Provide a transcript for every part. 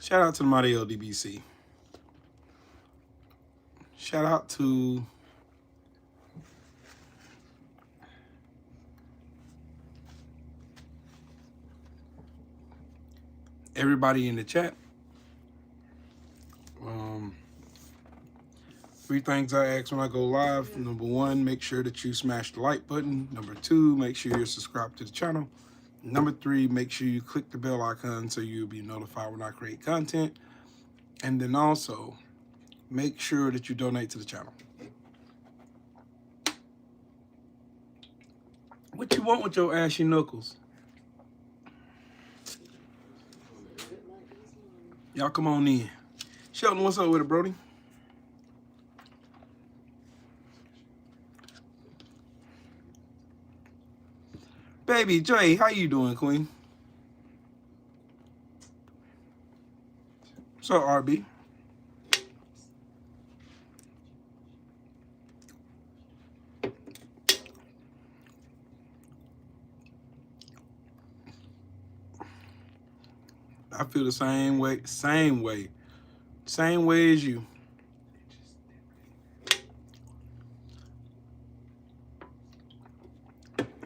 Shout out to the mighty LDBC. Shout out to everybody in the chat. 3 things I ask when I go live. Number 1, make sure that you smash the like button. Number 2, make sure you're subscribed to the channel. Number 3, make sure you click the bell icon so you'll be notified when I create content. And then also, make sure that you donate to the channel. What you want with your ashy knuckles? Y'all come on in. Sheldon, what's up with it, Brody? Baby Jay, how you doing, Queen? What's up, RB? I feel the same way as you.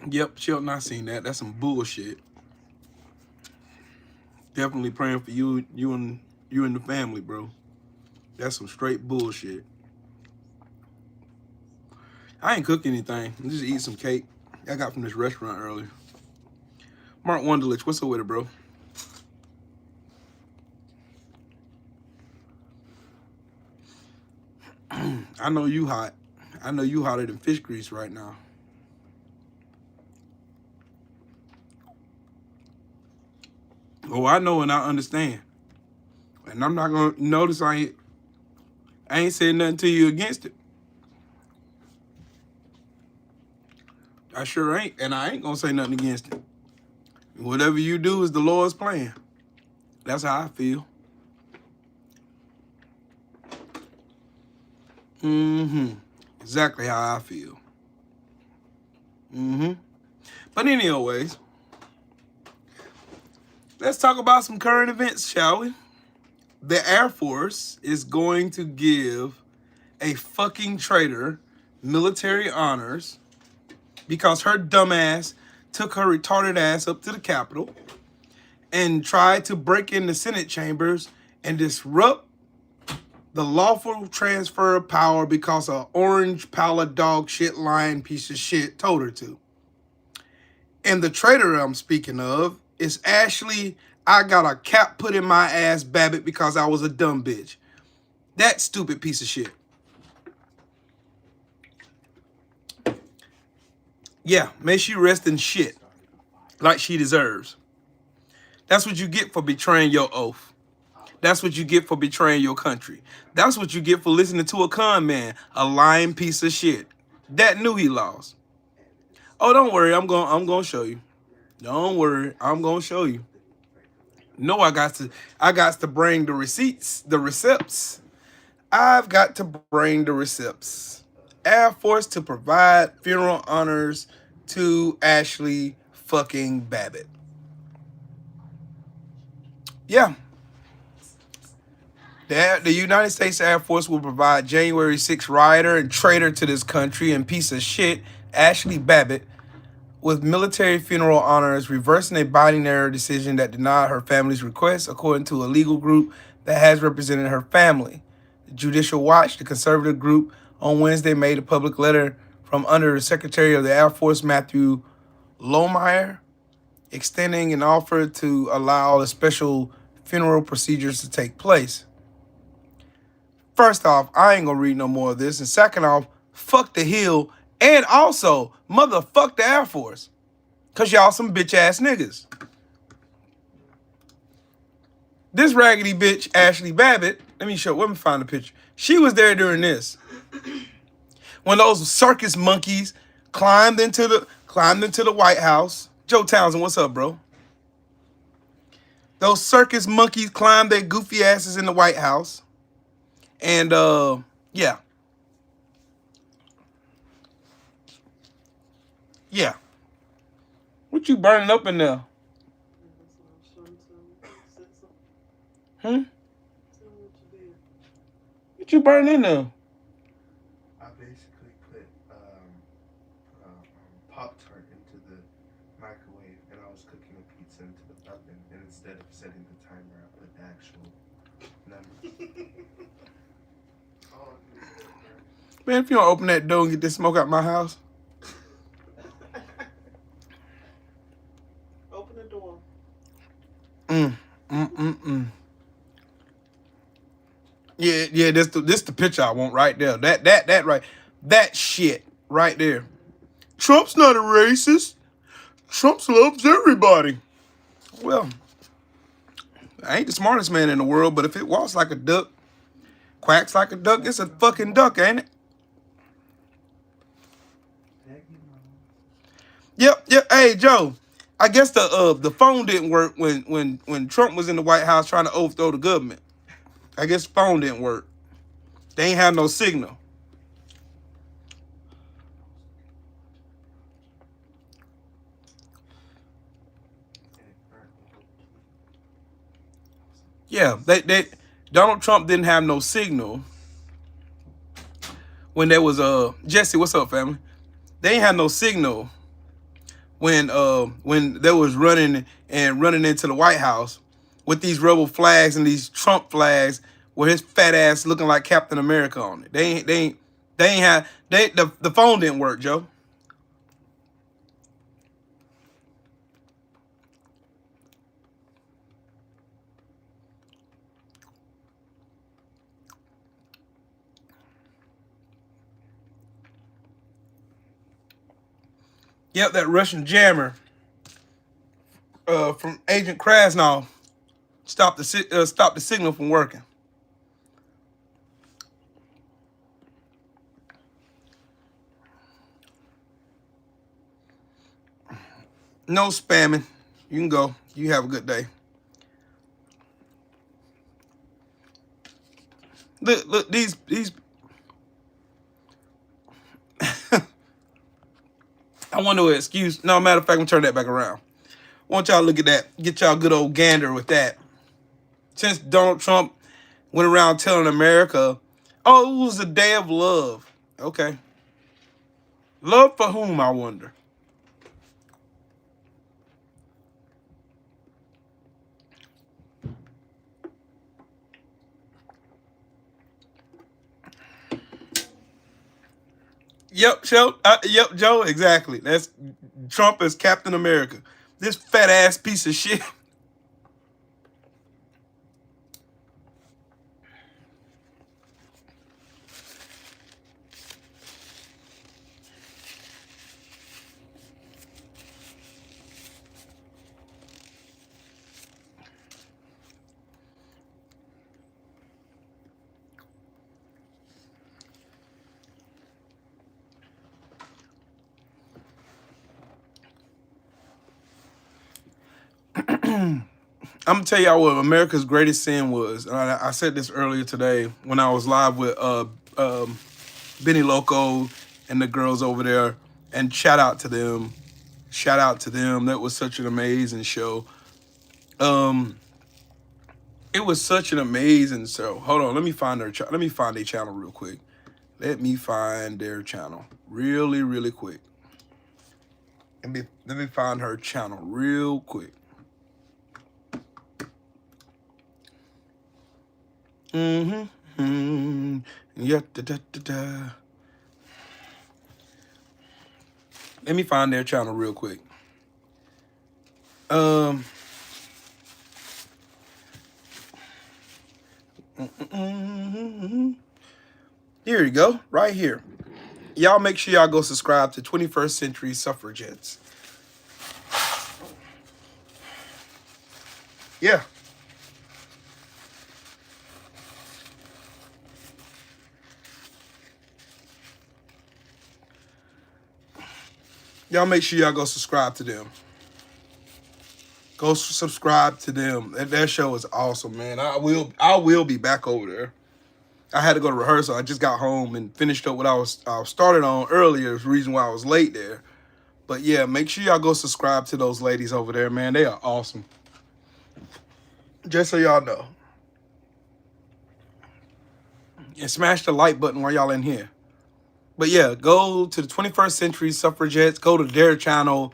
Yep, Shelton, I seen that. That's some bullshit. Definitely praying for you and the family, bro. That's some straight bullshit. I ain't cook anything. I just eat some cake I got from this restaurant earlier. Mark Wonderlich, what's up with it, bro? I know you hot. I know you hotter than fish grease right now. Oh, I know and I understand. And I'm not gonna notice I ain't saying nothing to you against it. I sure ain't, and I ain't gonna say nothing against it. Whatever you do is the Lord's plan. That's how I feel. Exactly how I feel. But anyways, let's talk about some current events, shall we? The Air Force is going to give a fucking traitor military honors because her dumbass took her retarded ass up to the Capitol and tried to break in the Senate chambers and disrupt the lawful transfer of power because an orange pallid dog shit lying piece of shit told her to. And the traitor I'm speaking of is Ashli. I got a cap put in my ass, Babbitt, because I was a dumb bitch. That stupid piece of shit. Yeah, may she rest in shit like she deserves. That's what you get for betraying your oath. That's what you get for betraying your country. That's what you get for listening to a con man, a lying piece of shit. That knew he lost. Oh, don't worry, I'm gonna show you. Don't worry, I'm gonna show you. No, I got to bring the receipts, the receipts. I've got to bring the receipts. Air Force to provide funeral honors to Ashli fucking Babbitt. Yeah. The United States Air Force will provide January 6th rioter and traitor to this country and piece of shit, Ashli Babbitt, with military funeral honors, reversing a binary decision that denied her family's request, according to a legal group that has represented her family. The Judicial Watch, the conservative group, on Wednesday made a public letter from under the Secretary of the Air Force, Matthew Lohmeyer, extending an offer to allow the special funeral procedures to take place. First off, I ain't gonna read no more of this. And second off, fuck the Hill. And also, motherfuck the Air Force. Because y'all some bitch-ass niggas. This raggedy bitch, Ashli Babbitt, let me find the picture. She was there during this. When those circus monkeys climbed into the White House. Joe Townsend, what's up, bro? Those circus monkeys climbed their goofy asses in the White House. And, yeah. Yeah. What you burning up in there? Hmm? What you burning in there? I basically put Pop-Tart into the microwave, and I was cooking a pizza into the oven, and instead of setting the timer, I put the actual numbers. Oh, Man, if you don't open that door and get this smoke out my house. open the door. Yeah, this the picture I want right there. That right. That shit right there. Trump's not a racist. Trump loves everybody. Well, I ain't the smartest man in the world, but if it walks like a duck, quacks like a duck, it's a fucking duck, ain't it? Yep. Hey, Joe, I guess the phone didn't work when Trump was in the White House trying to overthrow the government. I guess the phone didn't work. They ain't have no signal. Yeah, they Donald Trump didn't have no signal when there was Jesse, what's up, family? They ain't have no signal when they was running into the White House with these rebel flags and these Trump flags with his fat ass looking like Captain America on it. They ain't have the phone didn't work, Joe. Yep, that Russian jammer from Agent Krasnov stopped the signal from working. No spamming. You can go. You have a good day. Look, these. I want to excuse. No, matter of fact, I'm gonna turn that back around. I want y'all to look at that. Get y'all good old gander with that. Since Donald Trump went around telling America, oh, it was a day of love. Okay. Love for whom, I wonder? Yep, yep, Joe, exactly. That's Trump as Captain America. This fat ass piece of shit. I'm gonna tell y'all what America's greatest sin was. I said this earlier today when I was live with Benny Loco and the girls over there. And shout out to them. Shout out to them. That was such an amazing show. It was such an amazing show. Hold on, let me find their channel real quick. Let me find their channel really quick. Let me find her channel real quick. Yeah, Let me find their channel real quick. Here you go, right here. Y'all make sure y'all go subscribe to 21st Century Suffragettes. Yeah. Y'all make sure y'all go subscribe to them. Go subscribe to them. Their show is awesome, man. I will be back over there. I had to go to rehearsal. I just got home and finished up what I was started on earlier. Is the reason why I was late there. But yeah, make sure y'all go subscribe to those ladies over there, man. They are awesome. Just so y'all know. and smash the like button while y'all in here. But yeah, go to the 21st Century Suffragettes. Go to their channel.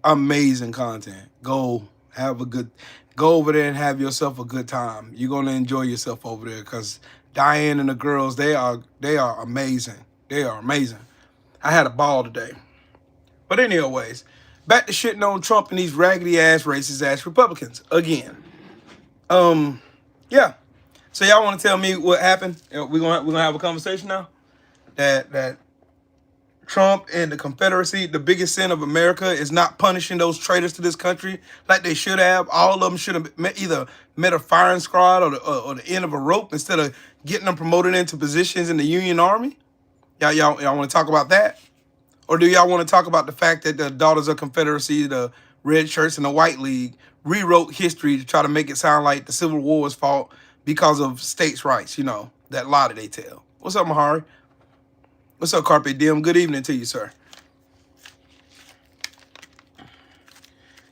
Amazing content. Go over there and have yourself a good time. You're gonna enjoy yourself over there because Diane and the girls, they are amazing. They are amazing. I had a ball today. But anyways, back to shitting on Trump and these raggedy ass racist ass Republicans again. Yeah. So y'all want to tell me what happened? We're gonna have a conversation now. That Trump and the Confederacy, the biggest sin of America, is not punishing those traitors to this country like they should have. All of them should have either met a firing squad or the end of a rope instead of getting them promoted into positions in the Union Army. Y'all want to talk about that? Or do y'all want to talk about the fact that the Daughters of Confederacy, the Red Shirts, and the White League rewrote history to try to make it sound like the Civil War was fought because of states' rights, that lie that they tell. What's up, Mahari? What's up, Carpe Diem? Good evening to you, sir.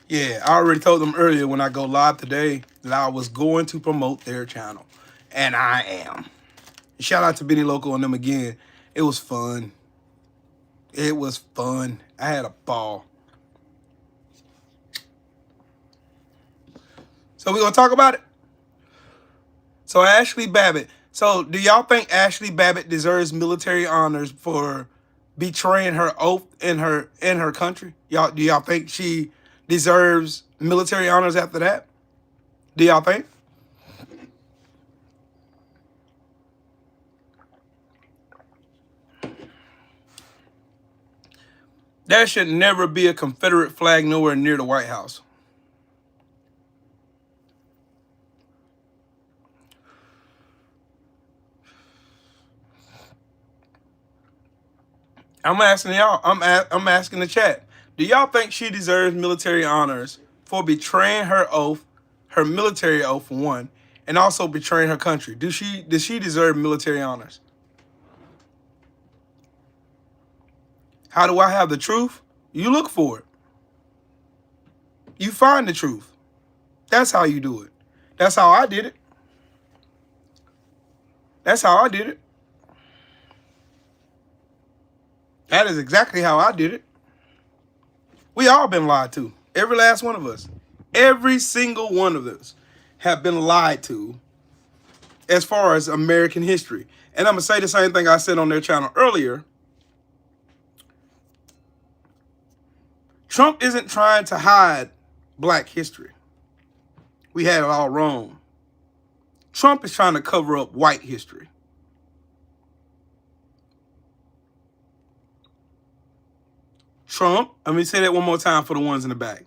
Yeah, I already told them earlier when I go live today that I was going to promote their channel. And I am. Shout out to Benny Loco and them again. It was fun. It was fun. I had a ball. So we're going to talk about it. So Ashli Babbitt. So do y'all think Ashli Babbitt deserves military honors for betraying her oath in her country? Do y'all think she deserves military honors after that? Do y'all think? There should never be a Confederate flag nowhere near the White House. I'm asking y'all. I'm asking the chat. Do y'all think she deserves military honors for betraying her oath, her military oath for one, and also betraying her country? Does she deserve military honors? How do I have the truth? You look for it. You find the truth. That's how you do it. That's how I did it. That's how I did it. That is exactly how I did it. We all been lied to. Every last one of us. Every single one of us have been lied to as far as American history. And I'm going to say the same thing I said on their channel earlier. Trump isn't trying to hide black history. We had it all wrong. Trump is trying to cover up white history. Trump, let me say that one more time for the ones in the back.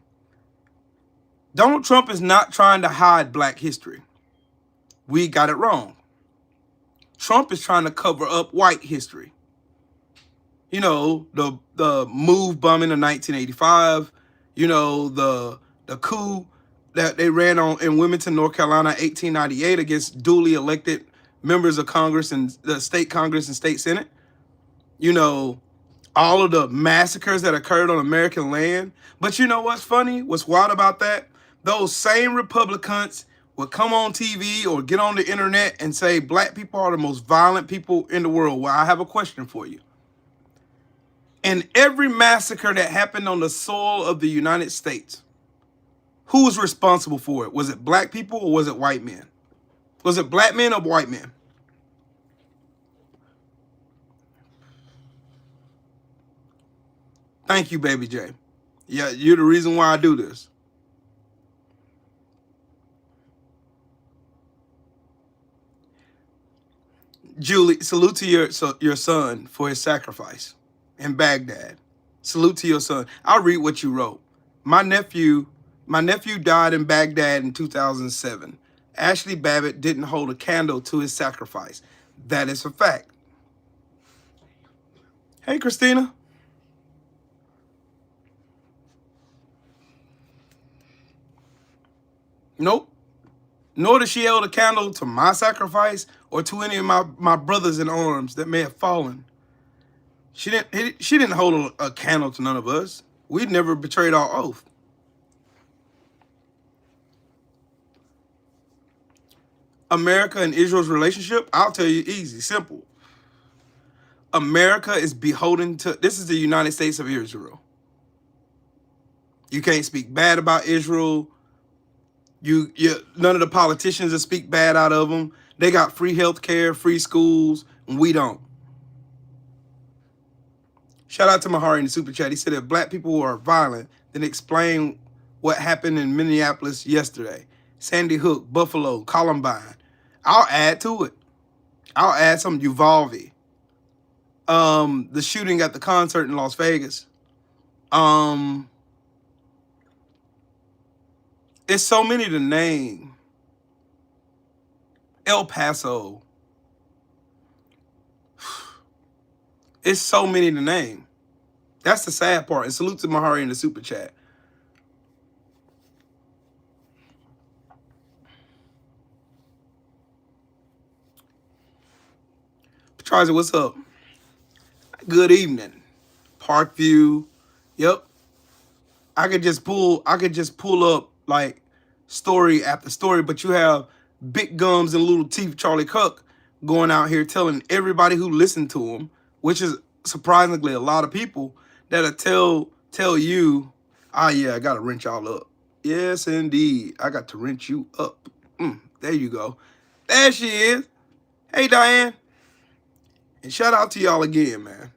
Donald Trump is not trying to hide black history. We got it wrong. Trump is trying to cover up white history. The move bombing in 1985, the coup that they ran on in Wilmington, North Carolina, 1898 against duly elected members of Congress and the state Congress and state Senate. All of the massacres that occurred on American land. But you know what's funny? What's wild about that? Those same Republicans would come on TV or get on the internet and say black people are the most violent people in the world. Well, I have a question for you. In every massacre that happened on the soil of the United States, who was responsible for it? Was it black people or was it white men? Was it black men or white men? Thank you, Baby J. Yeah, you're the reason why I do this. Julie, salute to your son for his sacrifice in Baghdad. Salute to your son. I'll read what you wrote. My nephew died in Baghdad in 2007. Ashli Babbitt didn't hold a candle to his sacrifice. That is a fact. Hey, Christina. Nope. Nor did she hold a candle to my sacrifice or to any of my brothers in arms that may have fallen. She didn't hold a candle to none of us. We never betrayed our oath. America and Israel's relationship? I'll tell you easy, simple. America is beholden to, this is the United States of Israel. You can't speak bad about Israel. None of the politicians that speak bad out of them. They got free health care, free schools, and we don't. Shout out to Mahari in the super chat. He said if black people are violent, then explain what happened in Minneapolis yesterday. Sandy Hook, Buffalo, Columbine. I'll add to it. I'll add some Uvalde. The shooting at the concert in Las Vegas. It's so many to name. El Paso. It's so many to name. That's the sad part. And salute to Mahari in the super chat. Petraza, what's up? Good evening. Parkview. Yep. I could just pull up like story after story, but you have big gums and little teeth Charlie Cook going out here telling everybody who listened to him, which is surprisingly a lot of people, that'll tell you, yeah, I gotta wrench y'all up. Yes, indeed. I got to wrench you up. There you go. There she is. Hey, Diane. And shout out to y'all again, man.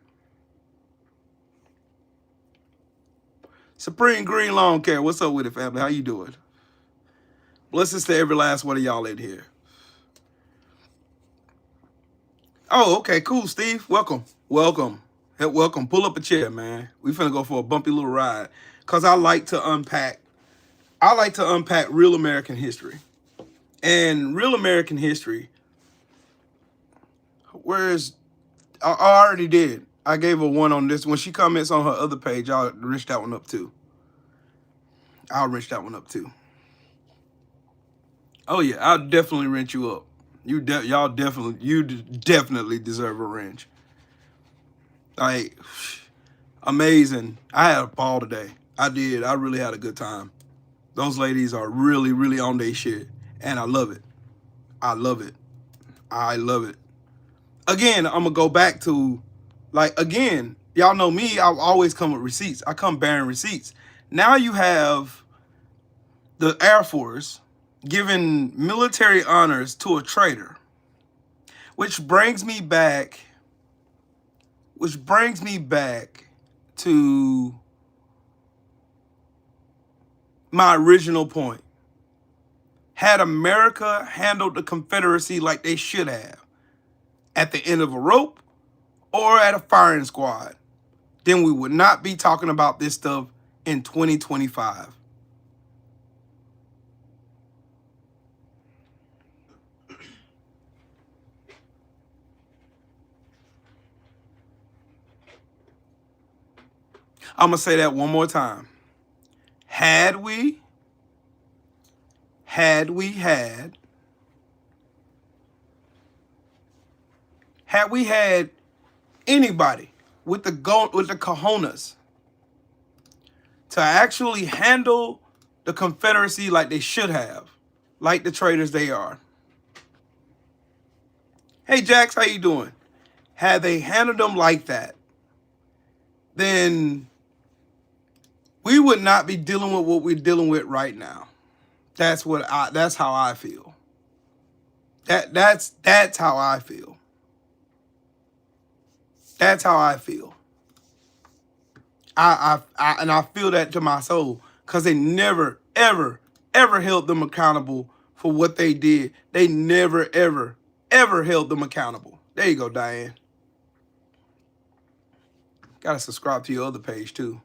Supreme Green Lawn Care. What's up with it, family? How you doing? Blessings to every last one of y'all in here. Oh, okay, cool, Steve. Welcome. Welcome. Hey, welcome. Pull up a chair, man. We finna go for a bumpy little ride. Cause I like to unpack real American history. And real American history, I already did. I gave her one on this. When she comments on her other page, I'll wrench that one up too. Oh yeah, I'll definitely wrench you up. You definitely deserve a wrench. Like, amazing. I had a ball today. I did. I really had a good time. Those ladies are really, really on their shit. And I love it. I love it. Again, I'm going to go back to, again, y'all know me. I'll always come with receipts. I come bearing receipts. Now you have the Air Force giving military honors to a traitor. Which brings me back to my original point. Had America handled the Confederacy like they should have, at the end of a rope or at a firing squad, then we would not be talking about this stuff in 2025. I'm going to say that one more time. Had we had anybody with the cojones to actually handle the Confederacy like they should have, like the traitors they are. Hey, Jax, how you doing? Had they handled them like that, then we would not be dealing with what we're dealing with right now. That's how I feel. That's how I feel. That's how I feel. And I feel that to my soul, because they never, ever, ever held them accountable for what they did. They never, ever, ever held them accountable. There you go, Diane. Gotta subscribe to your other page too.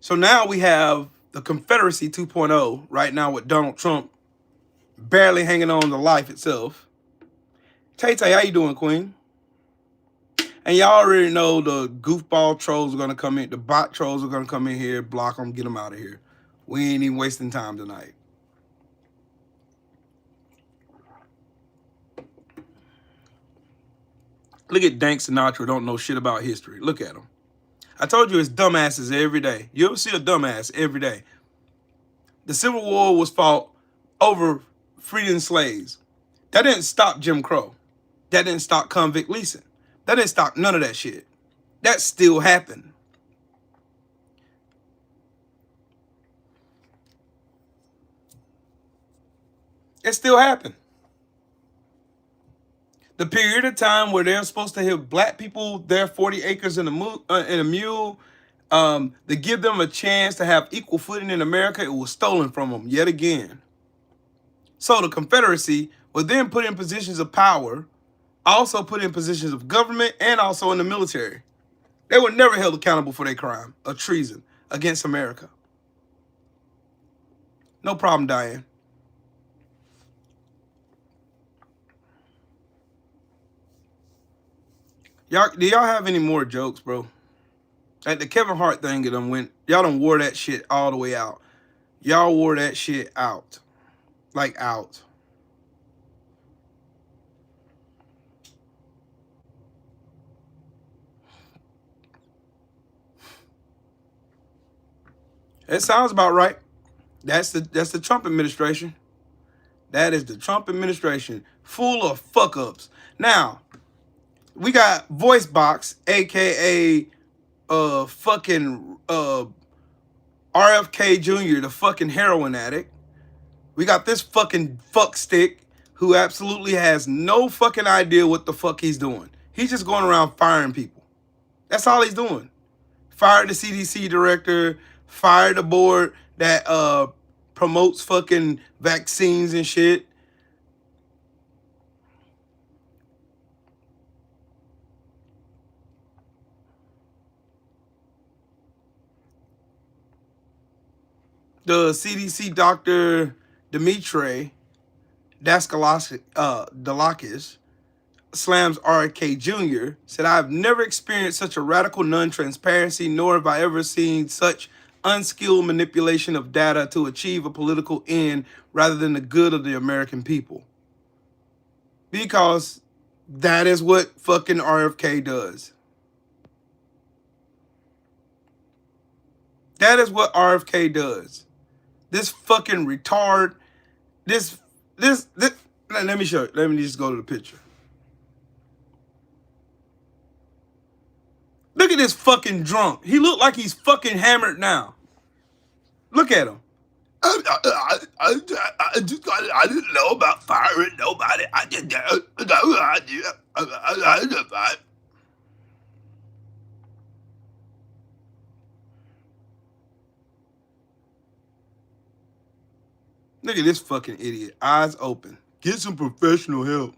So now we have the Confederacy 2.0 right now with Donald Trump barely hanging on to life itself. Tay, how you doing, Queen? And y'all already know the goofball trolls are going to come in. The bot trolls are going to come in here, block them, get them out of here. We ain't even wasting time tonight. Look at Dank Sinatra, don't know shit about history. Look at him. I told you it's dumbasses every day. You ever see a dumbass every day? The Civil War was fought over freeing slaves. That didn't stop Jim Crow. That didn't stop convict leasing. That didn't stop none of that shit. That still happened. It still happened. The period of time where they're supposed to give black people their 40 acres and a mule, to give them a chance to have equal footing in America, it was stolen from them yet again. So the Confederacy was then put in positions of power, also put in positions of government, and also in the military. They were never held accountable for their crime of treason against America. No problem, Diane. Do y'all have any more jokes, bro? Like the Kevin Hart thing, y'all done wore that shit all the way out. Y'all wore that shit out. Like out. It sounds about right. That's the Trump administration. That is the Trump administration, full of fuck ups. Now, we got Voice Box, aka fucking RFK Jr., the fucking heroin addict. We got this fucking fuck stick who absolutely has no fucking idea what the fuck he's doing. He's just going around firing people. That's all he's doing. Fired the CDC director, fired the board that promotes fucking vaccines and shit. The CDC doctor Dimitri Daskalakis slams RFK Jr. said, "I've never experienced such a radical non-transparency, nor have I ever seen such unskilled manipulation of data to achieve a political end rather than the good of the American people." Because that is what fucking RFK does. That is what RFK does. This fucking retard. This. Let me show you. Let me just go to the picture. Look at this fucking drunk. He looked like he's fucking hammered now. Look at him. I didn't know about firing nobody. I just no idea. Look at this fucking idiot. Eyes open. Get some professional help.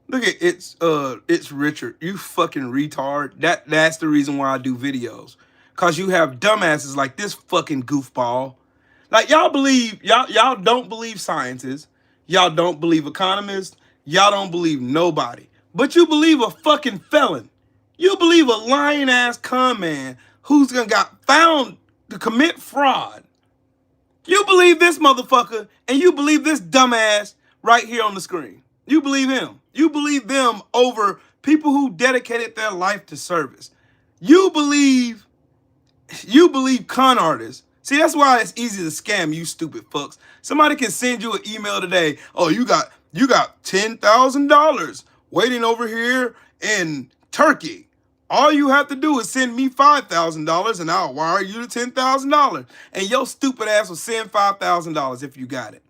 Look at it's Richard. You fucking retard. That's the reason why I do videos. Cause you have dumbasses like this fucking goofball. Like y'all don't believe scientists. Y'all don't believe economists. Y'all don't believe nobody. But you believe a fucking felon. You believe a lying ass con man who's gonna got found to commit fraud. You believe this motherfucker, and you believe this dumbass right here on the screen. You believe him. You believe them over people who dedicated their life to service. You believe con artists. See, that's why it's easy to scam you stupid fucks. Somebody can send you an email today. Oh, you got $10,000 waiting over here in Turkey. All you have to do is send me $5,000 and I'll wire you the $10,000. And your stupid ass will send $5,000 if you got it.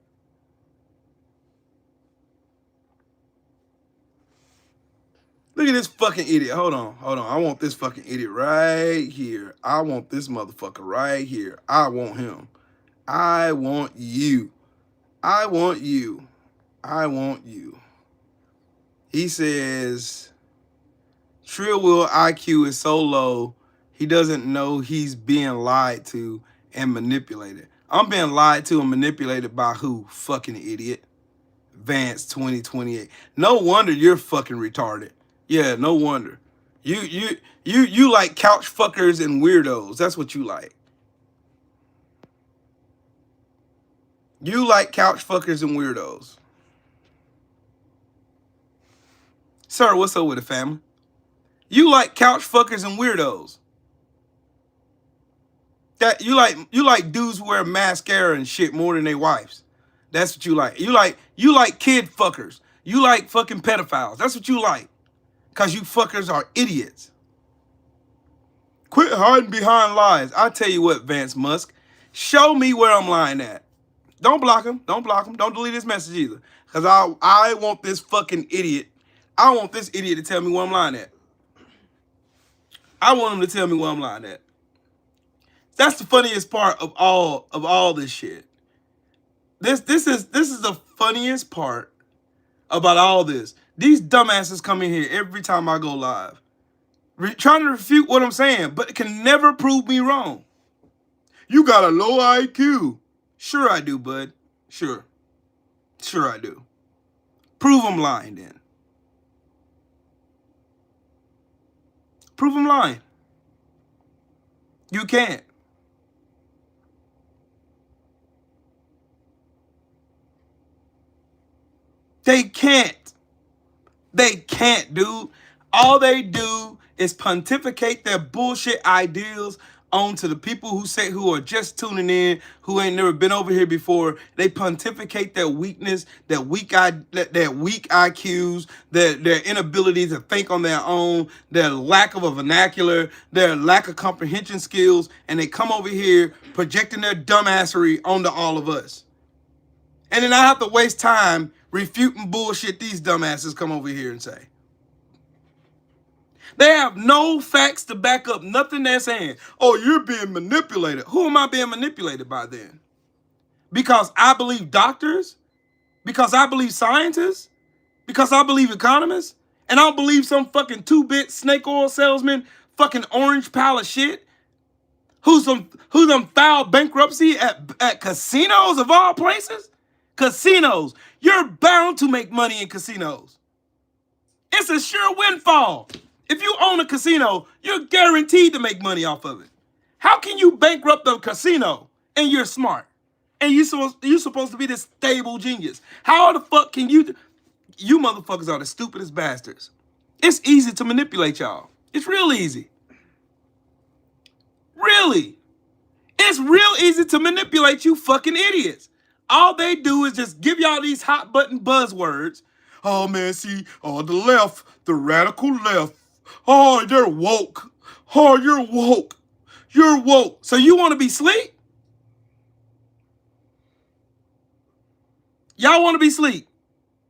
Look at this fucking idiot. Hold on. I want this fucking idiot right here. I want this motherfucker right here. I want him. I want you. I want you. I want you. He says, Trill Will IQ is so low, he doesn't know he's being lied to and manipulated. I'm being lied to and manipulated by who? Fucking idiot. Vance 2028. No wonder you're fucking retarded. Yeah, no wonder. You like couch fuckers and weirdos. That's what you like. You like couch fuckers and weirdos. Sir, what's up with the family? You like couch fuckers and weirdos. That you like dudes who wear mascara and shit more than their wives. That's what you like. You like kid fuckers. You like fucking pedophiles. That's what you like. Cause you fuckers are idiots. Quit hiding behind lies. I tell you what, Vance Musk, show me where I'm lying at. Don't block him. Don't block him. Don't delete his message either. Cause I want this fucking idiot. I want this idiot to tell me where I'm lying at. I want him to tell me where I'm lying at. That's the funniest part of all this shit. This is the funniest part about all this. These dumbasses come in here every time I go live, trying to refute what I'm saying, but it can never prove me wrong. You got a low IQ. Sure I do, bud. Sure I do. Prove I'm lying then. Prove I'm lying. You can't. They can't. They can't, dude. All they do is pontificate their bullshit ideals onto the people who are just tuning in, who ain't never been over here before. They pontificate their weakness, their weak IQs, their inability to think on their own, their lack of a vernacular, their lack of comprehension skills, and they come over here projecting their dumbassery onto all of us. And then I have to waste time refuting bullshit these dumbasses come over here and say. They have no facts to back up nothing they're saying. Oh, you're being manipulated. Who am I being manipulated by then? Because I believe doctors? Because I believe scientists? Because I believe economists? And I don't believe some fucking 2-bit snake oil salesman, fucking orange pile of shit? Who's done filed bankruptcy at casinos of all places? Casinos. You're bound to make money in casinos. It's a sure windfall. If you own a casino, you're guaranteed to make money off of it. How can you bankrupt a casino and you're smart? And you're supposed to be this stable genius. How the fuck can you... You motherfuckers are the stupidest bastards. It's easy to manipulate y'all. It's real easy. Really. It's real easy to manipulate you fucking idiots. All they do is just give y'all these hot button buzzwords. Oh man, see, the left, the radical left. Oh, they're woke. Oh, you're woke. You're woke. So you want to be sleep? Y'all want to be sleep?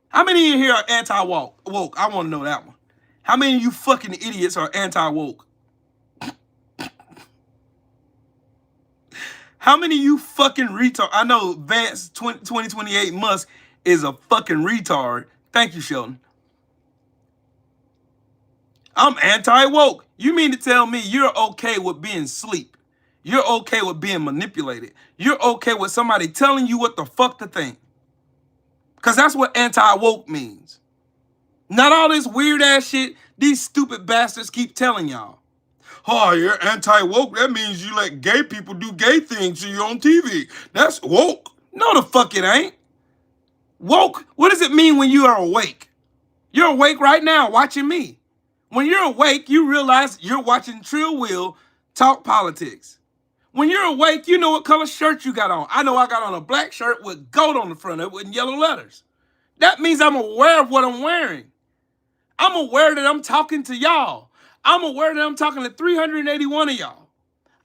How many in here are anti-woke? Woke. I want to know that one. How many of you fucking idiots are anti-woke? How many of you fucking retard? I know Vance 2028 Musk is a fucking retard. Thank you, Sheldon. I'm anti-woke. You mean to tell me you're okay with being asleep? You're okay with being manipulated? You're okay with somebody telling you what the fuck to think? Because that's what anti-woke means. Not all this weird ass shit these stupid bastards keep telling y'all. Oh, you're anti-woke. That means you let gay people do gay things to you on TV. That's woke. No, the fuck it ain't. Woke, what does it mean when you are awake? You're awake right now watching me. When you're awake, you realize you're watching Trill Will talk politics. When you're awake, you know what color shirt you got on. I know I got on a black shirt with gold on the front of it with yellow letters. That means I'm aware of what I'm wearing. I'm aware that I'm talking to y'all. I'm aware that I'm talking to 381 of y'all.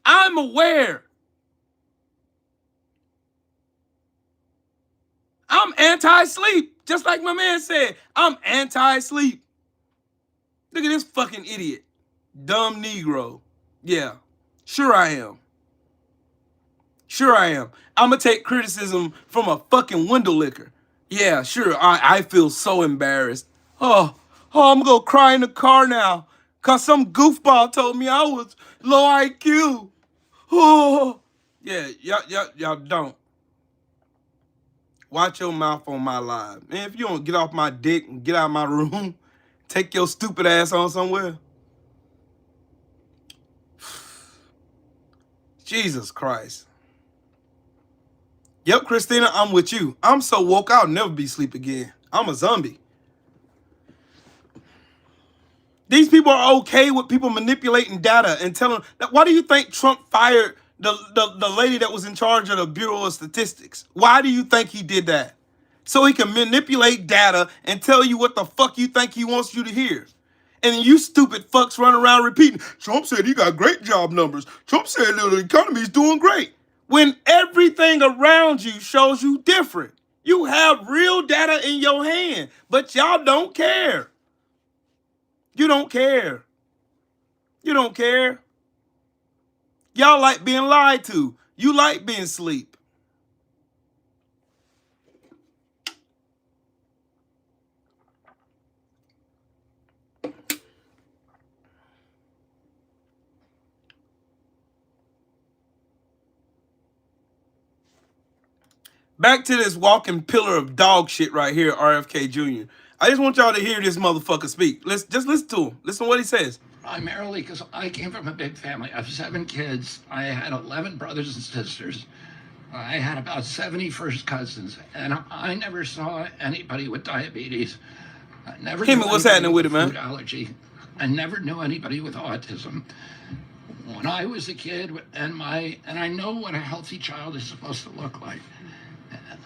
I'm aware. I'm anti-sleep. Just like my man said, I'm anti-sleep. Look at this fucking idiot. Dumb Negro. Yeah, sure I am. Sure I am. I'm going to take criticism from a fucking window licker. Yeah, sure, I feel so embarrassed. Oh, I'm going to cry in the car now because some goofball told me I was low IQ. Oh, yeah, y'all don't. Watch your mouth on my live. Man, if you don't get off my dick and get out of my room, take your stupid ass on somewhere. Jesus Christ. Yep, Christina, I'm with you. I'm so woke, I'll never be asleep again. I'm a zombie. These people are okay with people manipulating data and telling. Why do you think Trump fired the lady that was in charge of the Bureau of Statistics? Why do you think he did that? So he can manipulate data and tell you what the fuck you think he wants you to hear. And then you stupid fucks run around repeating, Trump said he got great job numbers. Trump said the economy's doing great. When everything around you shows you different. You have real data in your hand, but y'all don't care. You don't care. You don't care. Y'all like being lied to. You like being asleep. Back to this walking pillar of dog shit right here, RFK Jr. I just want y'all to hear this motherfucker speak. Let's just listen to him. Listen to what he says. Primarily because I came from a big family. I have 7 kids. I had 11 brothers and sisters. I had about 70 first cousins, and I never saw anybody with diabetes. I never knew What's happening with it, man? Food allergy. I never knew anybody with autism. When I was a kid, and I know what a healthy child is supposed to look like.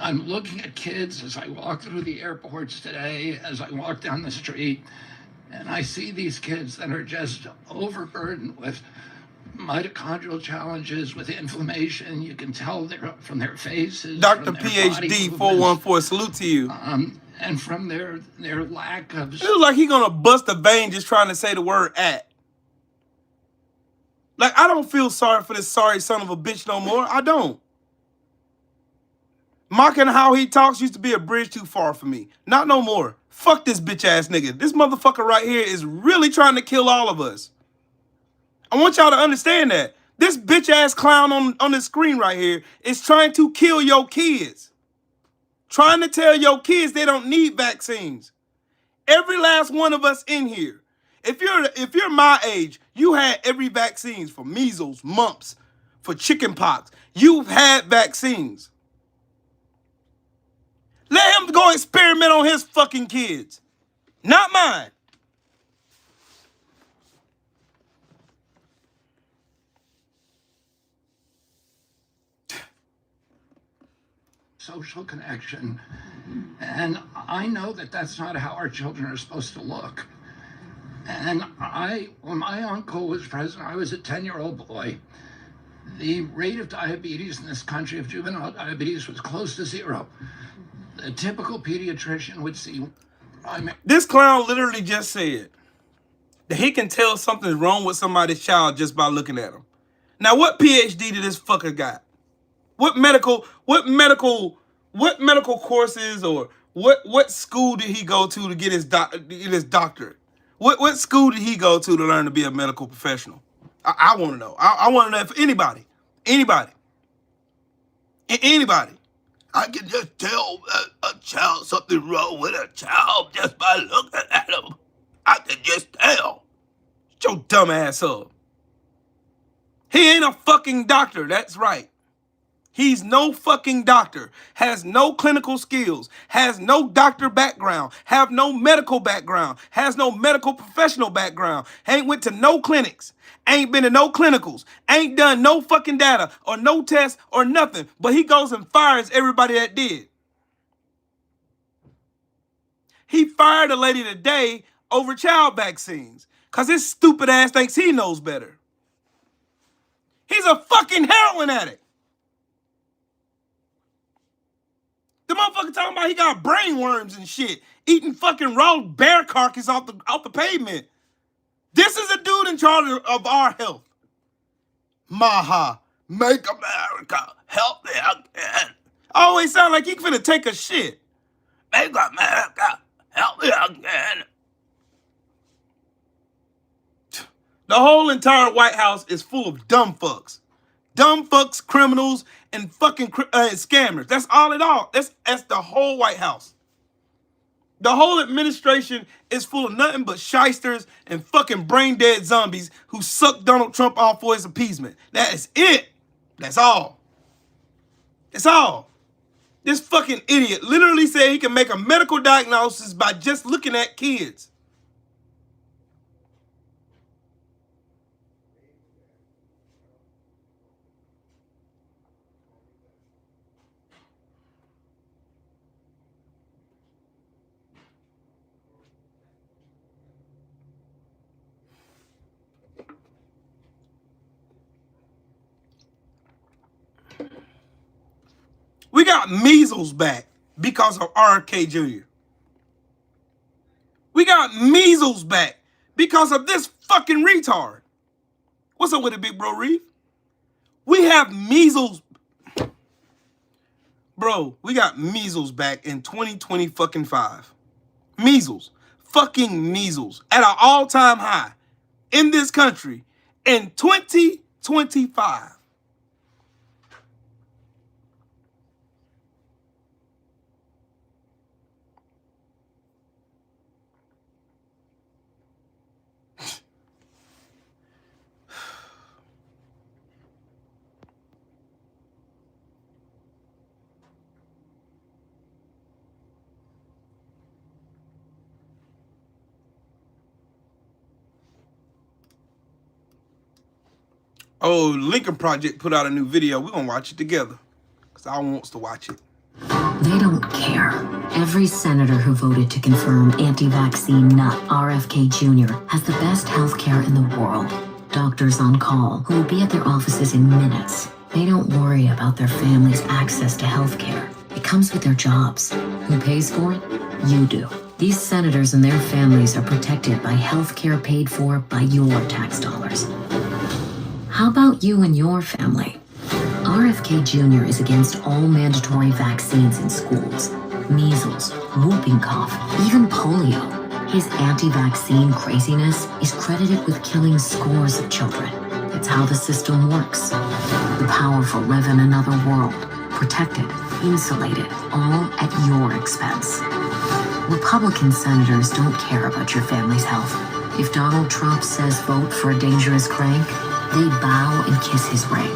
I'm looking at kids as I walk through the airports today, as I walk down the street, and I see these kids that are just overburdened with mitochondrial challenges, with inflammation. You can tell from their faces. Dr. PhD 414, salute to you. And from their lack of... It looks like he gonna bust a vein just trying to say the word at. Like, I don't feel sorry for this sorry son of a bitch no more. I don't. Mocking how he talks used to be a bridge too far for me. Not no more. Fuck this bitch ass nigga. This motherfucker right here is really trying to kill all of us. I want y'all to understand that. This bitch ass clown on the screen right here is trying to kill your kids. Trying to tell your kids they don't need vaccines. Every last one of us in here. If you're my age, you had every vaccines for measles, mumps, for chicken pox. You've had vaccines. Let him go experiment on his fucking kids. Not mine. Social connection. And I know that that's not how our children are supposed to look. And when my uncle was president, I was a 10-year-old boy. The rate of diabetes in this country, of juvenile diabetes, was close to 0. A typical pediatrician would see... This clown literally just said that he can tell something's wrong with somebody's child just by looking at them. Now, what PhD did this fucker got? What medical courses or what school did he go to get his doctorate? What school did he go to learn to be a medical professional? I want to know. I want to know if anybody. I can just tell a child something wrong with a child just by looking at him. I can just tell. Shut your dumb ass up. He ain't a fucking doctor, that's right. He's no fucking doctor, has no clinical skills, has no doctor background, have no medical background, has no medical professional background, ain't went to no clinics, ain't been to no clinicals, ain't done no fucking data or no tests or nothing, but he goes and fires everybody that did. He fired a lady today over child vaccines because his stupid ass thinks he knows better. He's a fucking heroin addict. The motherfucker talking about he got brain worms and shit, eating fucking raw bear carcass off the pavement. This is a dude in charge of our health. Maha, make America healthy again. Always sound like he finna take a shit. Make America healthy again. The whole entire White House is full of dumb fucks. Dumb fucks, criminals, and fucking scammers. That's all it all. That's the whole White House. The whole administration is full of nothing but shysters and fucking brain dead zombies who suck Donald Trump off for his appeasement. That is it. That's all. That's all. This fucking idiot literally said he can make a medical diagnosis by just looking at kids. got measles back because of RFK Jr. We got measles back because of this fucking retard. What's up with it, big bro Reef? We have measles. Bro, we got measles back in 2025. Measles. Fucking measles. At an all-time high in this country in 2025. Oh, Lincoln Project put out a new video. We're going to watch it together because I wants to watch it. They don't care. Every senator who voted to confirm anti-vaccine nut RFK Jr. has the best health care in the world. Doctors on call who will be at their offices in minutes. They don't worry about their family's access to health care. It comes with their jobs. Who pays for it? You do. These senators and their families are protected by health care paid for by your tax dollars. How about you and your family? RFK Jr. is against all mandatory vaccines in schools. Measles, whooping cough, even polio. His anti-vaccine craziness is credited with killing scores of children. It's how the system works. The powerful live in another world, protected, insulated, all at your expense. Republican senators don't care about your family's health. If Donald Trump says vote for a dangerous crank, they bow and kiss his ring.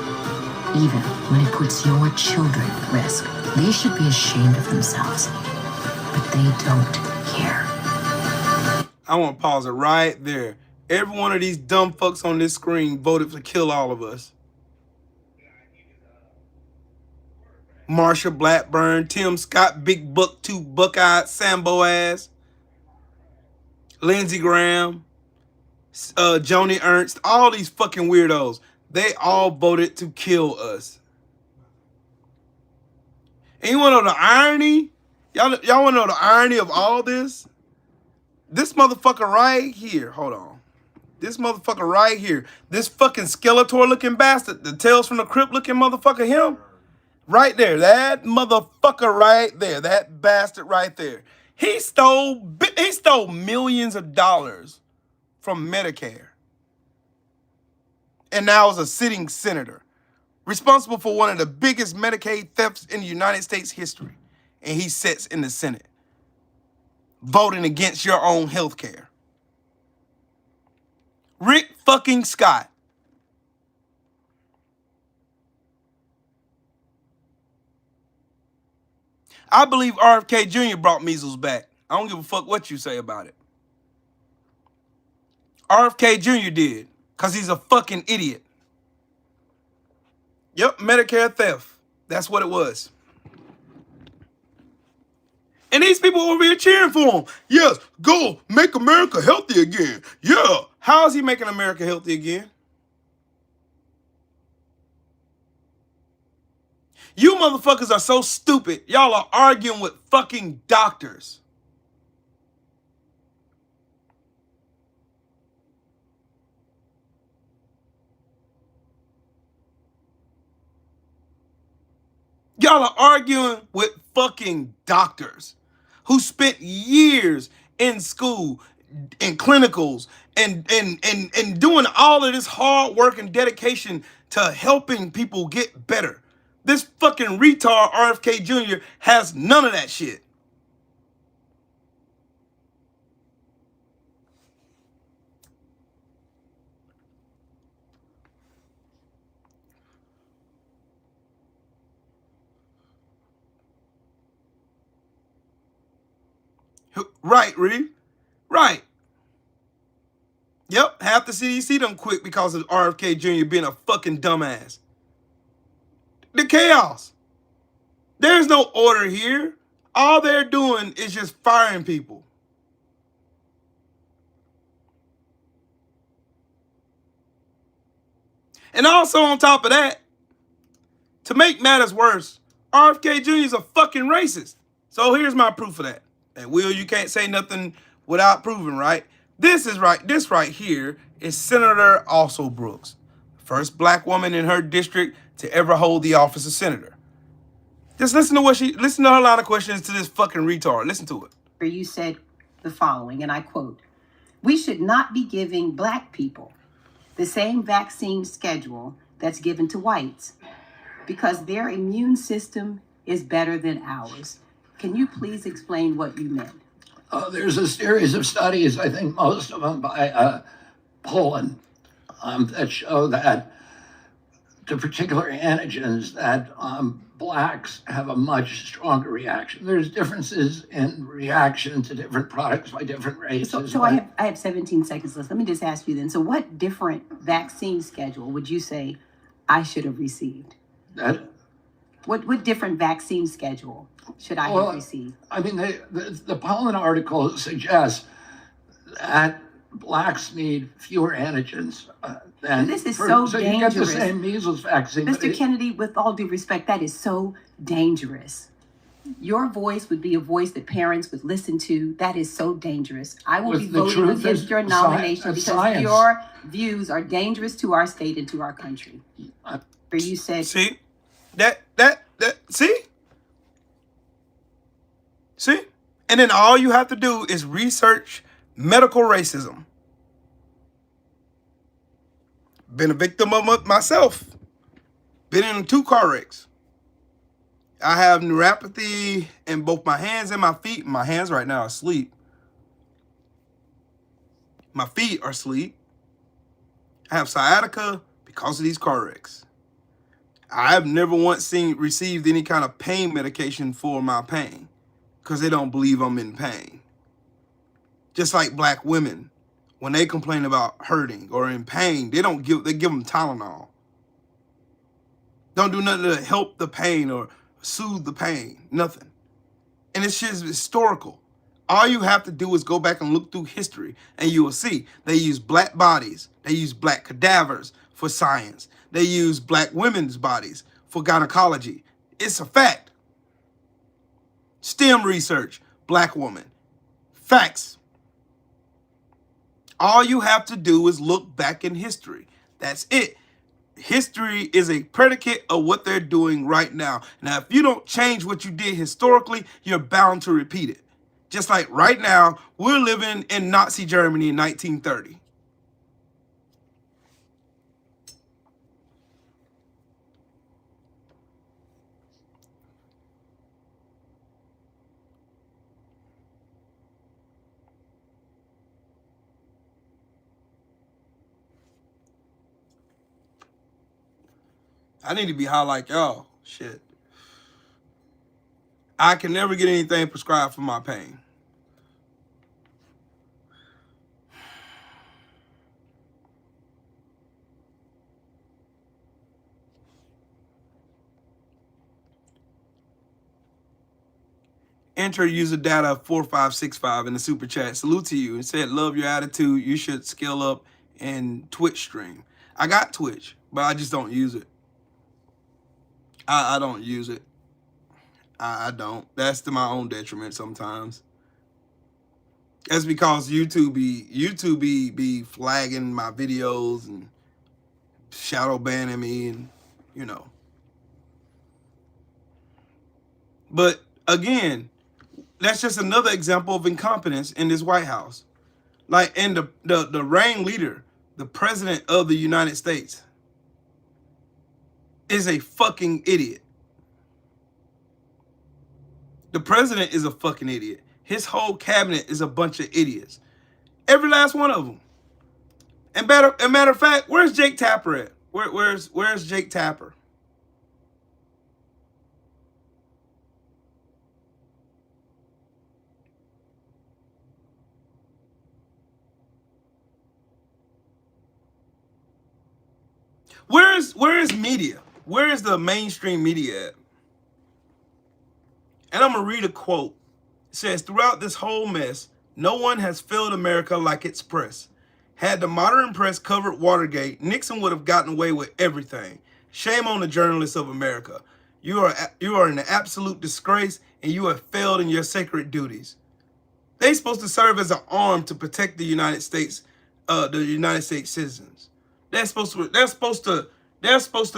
Even when it puts your children at risk, they should be ashamed of themselves. But they don't care. I want to pause it right there. Every one of these dumb fucks on this screen voted to kill all of us. Marsha Blackburn, Tim Scott, Big Buck, Two Buckeyed, Sambo ass, Lindsey Graham, Joni Ernst, all these fucking weirdos. They all voted to kill us. And you want to know the irony? Y'all want to know the irony of all this? This motherfucker right here. Hold on. This motherfucker right here. This fucking Skeletor looking bastard. The Tales from the Crypt looking motherfucker. Him. Right there. That motherfucker right there. That bastard right there. He stole millions of dollars from Medicare. And now is a sitting senator. Responsible for one of the biggest Medicaid thefts in the United States history. And he sits in the Senate. Voting against your own health care. Rick fucking Scott. I believe RFK Jr. brought measles back. I don't give a fuck what you say about it. RFK Jr. did. Because he's a fucking idiot. Yep, Medicare theft. That's what it was. And these people over here cheering for him. Yes, go make America healthy again. Yeah. How is he making America healthy again? You motherfuckers are so stupid. Y'all are arguing with fucking doctors. Y'all are arguing with fucking doctors who spent years in school, in clinicals, and doing all of this hard work and dedication to helping people get better. This fucking retard RFK Jr. has none of that shit. Right, Reed. Right. Yep, half the CDC done quit because of RFK Jr. being a fucking dumbass. The chaos. There's no order here. All they're doing is just firing people. And also on top of that, to make matters worse, RFK Jr. is a fucking racist. So here's my proof of that. And Will, you can't say nothing without proving, right? This right here is Senator Also Brooks, first black woman in her district to ever hold the office of senator. Just listen to her line of questions to this fucking retard. Listen to it. Where you said the following, and I quote, "We should not be giving black people the same vaccine schedule that's given to whites because their immune system is better than ours." Can you please explain what you meant? There's a series of studies, I think most of them by Poland, that show that to particular antigens that blacks have a much stronger reaction. There's differences in reaction to different products by different races. So I have 17 seconds left. Let me just ask you then. So what different vaccine schedule would you say I should have received? What different vaccine schedule should I have received? I mean, the Poland article suggests that blacks need fewer antigens than... This is so dangerous. So you get the same measles vaccine. Mr. Kennedy, with all due respect, that is so dangerous. Your voice would be a voice that parents would listen to. That is so dangerous. I will be voting against your nomination because your views are dangerous to our state and to our country. Where you said... See? See? And then all you have to do is research medical racism. Been a victim of it myself. Been in 2 car wrecks. I have neuropathy in both my hands and my feet. My hands right now are asleep. My feet are asleep. I have sciatica because of these car wrecks. I have never once received any kind of pain medication for my pain because they don't believe I'm in pain. Just like black women, when they complain about hurting or in pain, they give them Tylenol. Don't do nothing to help the pain or soothe the pain, nothing. And it's just historical. All you have to do is go back and look through history and you will see they use black bodies. They use black cadavers for science. They use black women's bodies for gynecology. It's a fact. STEM research, black woman. Facts. All you have to do is look back in history. That's it. History is a predicate of what they're doing right now. Now, if you don't change what you did historically, you're bound to repeat it. Just like right now, we're living in Nazi Germany in 1930. I need to be high like y'all. Shit. I can never get anything prescribed for my pain. Enter user data 4565 in the super chat. Salute to you and said, love your attitude. You should scale up in Twitch stream. I got Twitch, but I just don't use it. I don't use it. I don't. That's to my own detriment sometimes. That's because YouTube be flagging my videos and shadow banning me and, you know. But again, that's just another example of incompetence in this White House. Like, and the reigning leader, the president of the United States, is a fucking idiot. The president is a fucking idiot. His whole cabinet is a bunch of idiots. Every last one of them. And matter of fact, where's Jake Tapper at? Where's Jake Tapper? Where is media? Where is the mainstream media at? And I'm going to read a quote. It says, throughout this whole mess, no one has failed America like its press. Had the modern press covered Watergate, Nixon would have gotten away with everything. Shame on the journalists of America. You are an absolute disgrace, and you have failed in your sacred duties. They're supposed to serve as an arm to protect the United States citizens. They're supposed to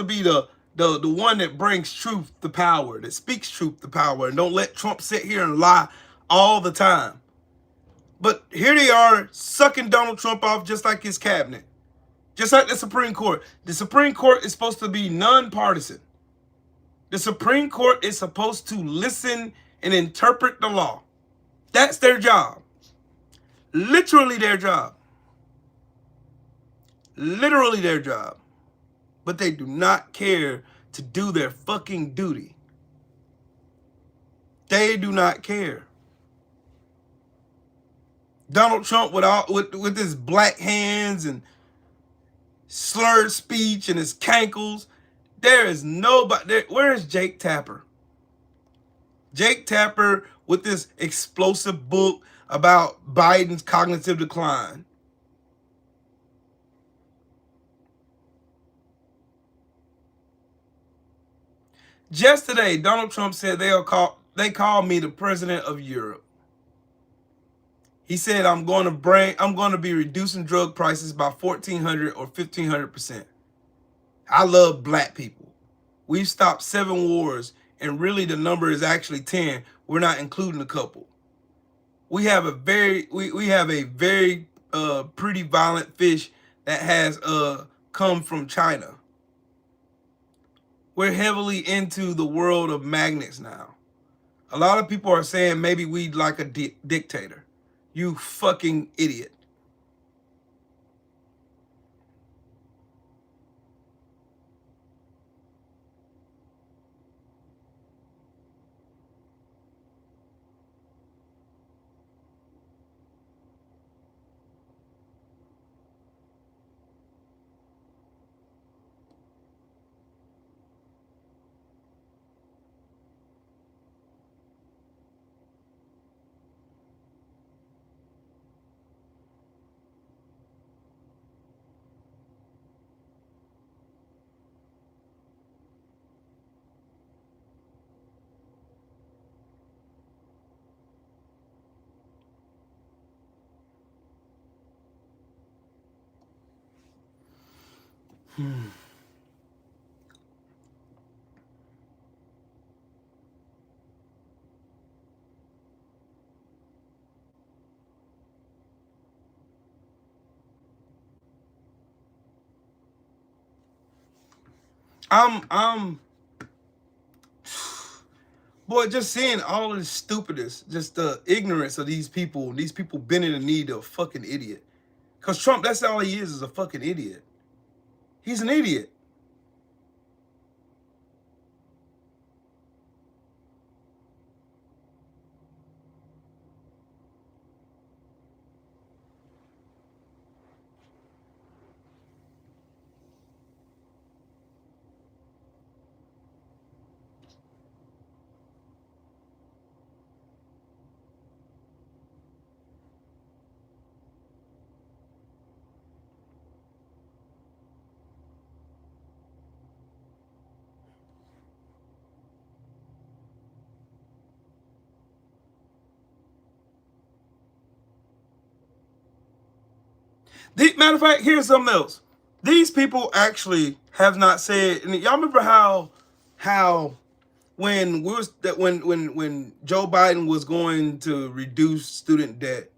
be the one that brings truth to power, that speaks truth to power, and don't let Trump sit here and lie all the time. But here they are sucking Donald Trump off just like his cabinet. Just like the Supreme Court. The Supreme Court is supposed to be nonpartisan. The Supreme Court is supposed to listen and interpret the law. That's their job. Literally their job. Literally their job. But they do not care to do their fucking duty. They do not care. Donald Trump with his black hands and slurred speech and his cankles. There is nobody. Where is Jake Tapper? Jake Tapper with this explosive book about Biden's cognitive decline. Just today, Donald Trump said they call me the president of Europe. He said I'm going to be reducing drug prices by 1,400 or 1,500%. I love black people. We've stopped 7 wars, and really the number is actually 10. We're not including a couple. We have a very pretty violent fish that has come from China. We're heavily into the world of magnets now. A lot of people are saying maybe we'd like a dictator. You fucking idiot. Boy, just seeing all of this stupidness, just the ignorance of these people bending the knee to a fucking idiot. Because Trump, that's all he is a fucking idiot. He's an idiot. Matter of fact, here's something else. These people actually have not said. And y'all remember how when Joe Biden was going to reduce student debt,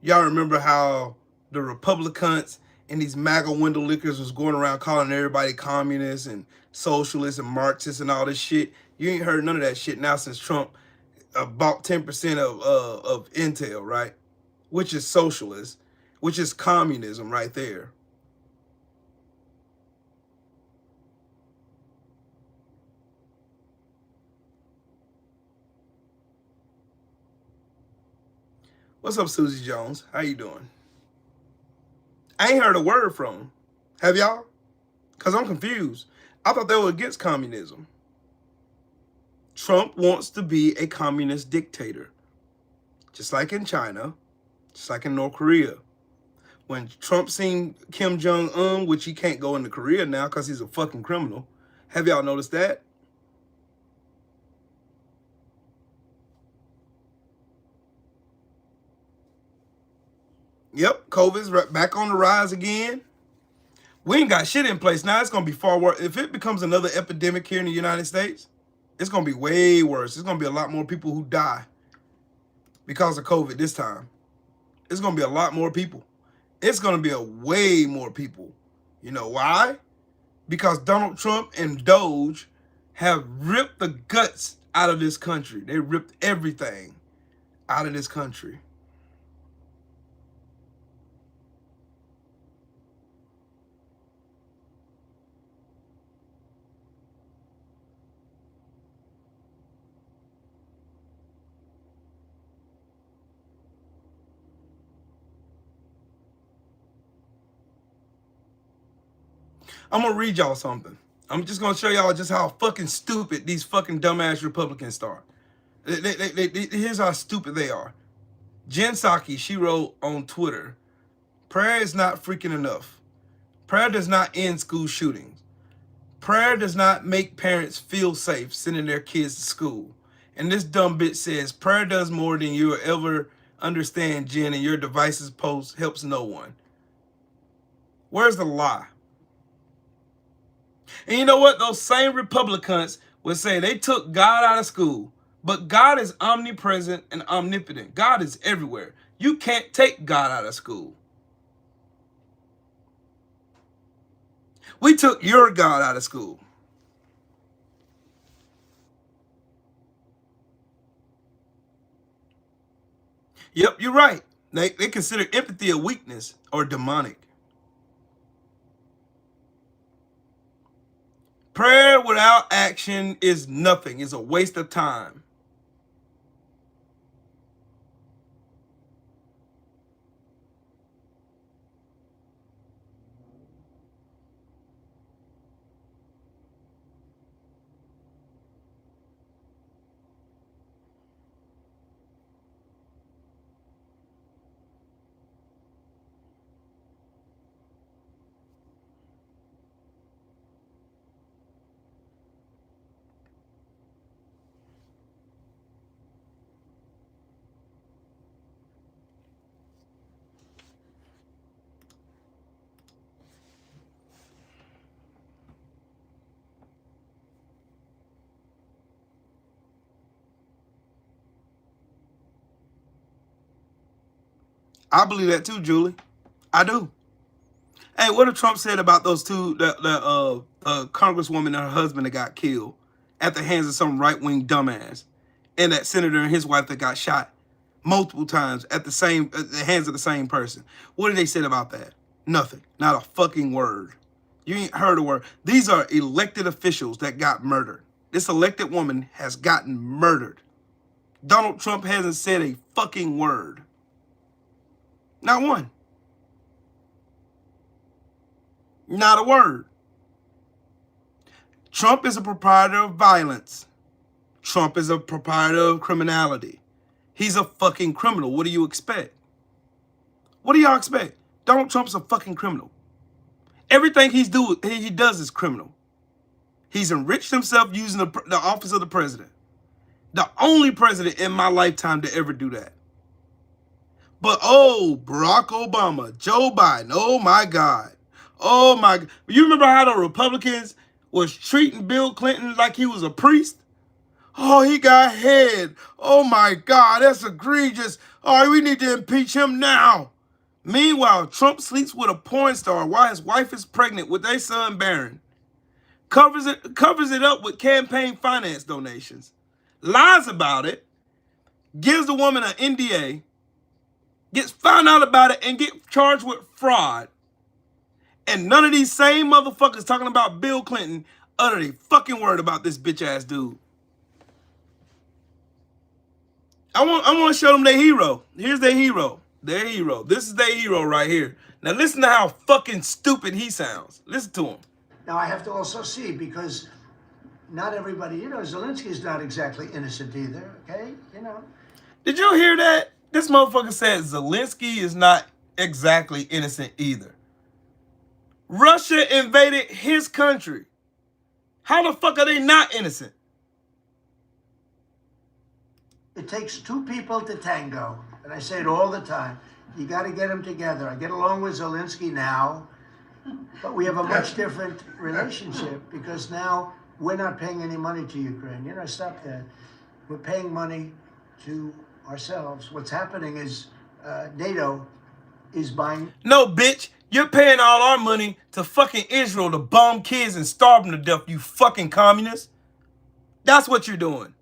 y'all remember how the Republicans and these MAGA window lickers was going around calling everybody communists and socialists and Marxists and all this shit. You ain't heard none of that shit now since Trump bought 10% of Intel, right? Which is socialist, which is communism right there. What's up, Susie Jones? How you doing? I ain't heard a word from them. Have y'all? Because I'm confused. I thought they were against communism. Trump wants to be a communist dictator. Just like in China, just like in North Korea. When Trump seen Kim Jong-un, which he can't go into Korea now because he's a fucking criminal, Have y'all noticed that? Yep, COVID's back on the rise again. We ain't got shit in place now. It's going to be far worse. If it becomes another epidemic here in the United States, it's going to be way worse. There's going to be a lot more people who die because of COVID this time. It's going to be a lot more people. It's going to be a way more people. You know why? Because Donald Trump and Doge have ripped the guts out of this country. They ripped everything out of this country. I'm going to read y'all something. I'm just going to show y'all just how fucking stupid these fucking dumbass Republicans are. Here's how stupid they are. Jen Psaki, she wrote on Twitter, prayer is not freaking enough. Prayer does not end school shootings. Prayer does not make parents feel safe sending their kids to school. And this dumb bitch says, prayer does more than you will ever understand, Jen, and your devices post helps no one. Where's the lie? And you know what? Those same Republicans would say they took God out of school. But God is omnipresent and omnipotent. God is everywhere. You can't take God out of school. We took your God out of school. Yep, you're right. They consider empathy a weakness or demonic. Prayer without action is nothing. It's a waste of time. I believe that too, Julie. I do. Hey, what did Trump said about those two, the congresswoman and her husband that got killed at the hands of some right-wing dumbass, and that senator and his wife that got shot multiple times at the hands of the same person? What did they say about that? Nothing. Not a fucking word. You ain't heard a word. These are elected officials that got murdered. This elected woman has gotten murdered. Donald Trump hasn't said a fucking word. Not one. Not a word. Trump is a proprietor of violence. Trump is a proprietor of criminality. He's a fucking criminal. What do you expect? What do y'all expect? Donald Trump's a fucking criminal. Everything he does is criminal. He's enriched himself using the office of the president. The only president in my lifetime to ever do that. But oh, Barack Obama, Joe Biden, oh my God. Oh my, you remember how the Republicans was treating Bill Clinton like he was a priest? Oh, he got head. Oh my God, that's egregious. Oh, we need to impeach him now. Meanwhile, Trump sleeps with a porn star while his wife is pregnant with their son Barron. Covers it up with campaign finance donations. Lies about it. Gives the woman an NDA. Gets found out about it and get charged with fraud. And none of these same motherfuckers talking about Bill Clinton uttered a fucking word about this bitch ass dude. I want to show them their hero. Here's their hero. Their hero. This is their hero right here. Now listen to how fucking stupid he sounds. Listen to him. Now I have to also see, because not everybody, Zelensky's not exactly innocent either, okay? Did you hear that? This motherfucker said Zelensky is not exactly innocent either. Russia invaded his country. How the fuck are they not innocent? It takes two people to tango, and I say it all the time. You got to get them together. I get along with Zelensky now, but we have a much different relationship because now we're not paying any money to Ukraine. You know, stop that. We're paying money to ourselves. What's happening is NATO is buying. No, bitch. You're paying all our money to fucking Israel to bomb kids and starve them to death, you fucking communists. That's what you're doing.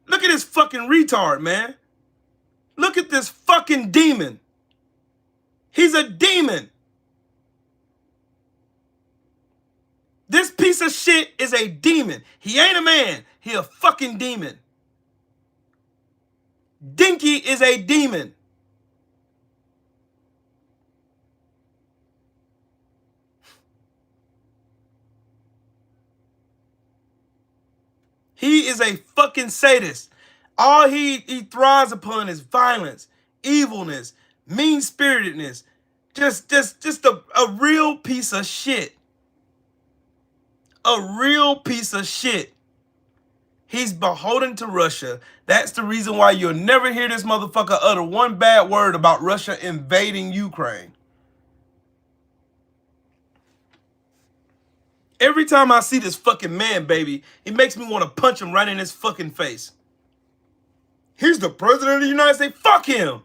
Look at this fucking retard, man. Look at this fucking demon. He's a demon. This piece of shit is a demon. He ain't a man. He a fucking demon. Dinky is a demon. He is a fucking sadist. All he thrives upon is violence, evilness, mean-spiritedness. Just a real piece of shit. A real piece of shit. He's beholden to Russia. That's the reason why you'll never hear this motherfucker utter one bad word about Russia invading Ukraine. Every time I see this fucking man, baby, it makes me want to punch him right in his fucking face. He's the president of the United States. Fuck him.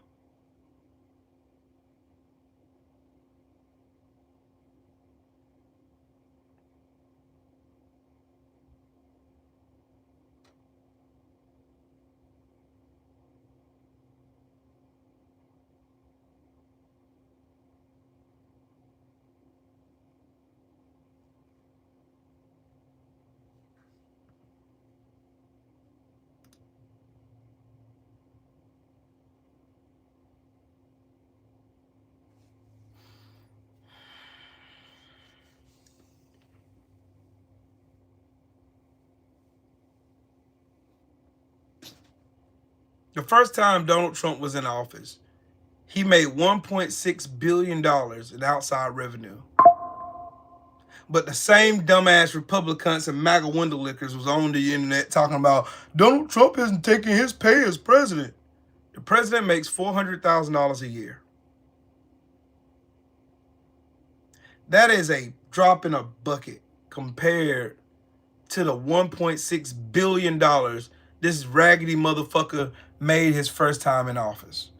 The first time Donald Trump was in office, he made $1.6 billion in outside revenue. But the same dumbass Republicans and MAGA window lickers was on the internet talking about Donald Trump isn't taking his pay as president. The president makes $400,000 a year. That is a drop in a bucket compared to the $1.6 billion this raggedy motherfucker made his first time in office.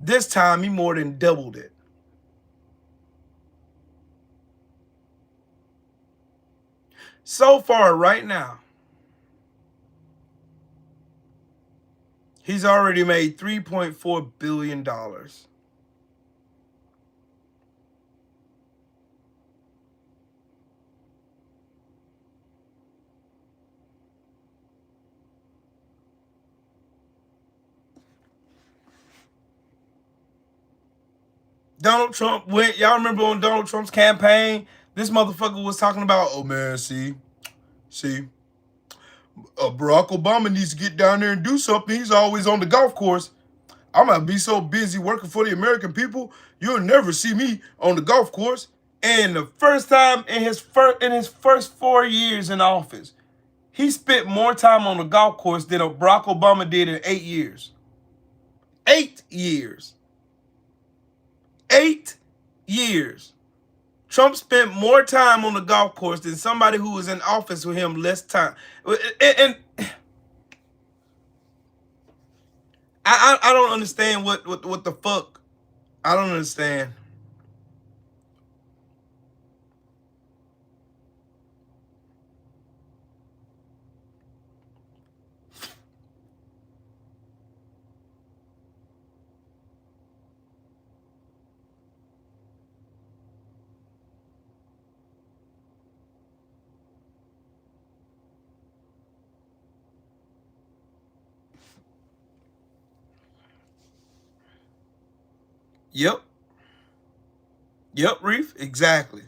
This time, he more than doubled it. So far, right now, he's already made $3.4 billion. Donald Trump went, y'all remember on Donald Trump's campaign, this motherfucker was talking about, oh man, see, Barack Obama needs to get down there and do something. He's always on the golf course. I'm gonna be so busy working for the American people, you'll never see me on the golf course. And the first time in his first 4 years in office, he spent more time on the golf course than Barack Obama did in 8 years. 8 years. 8 years. Trump spent more time on the golf course than somebody who was in office with him less time. And I don't understand what the fuck. I don't understand. Yep. Yep, Reef. Exactly.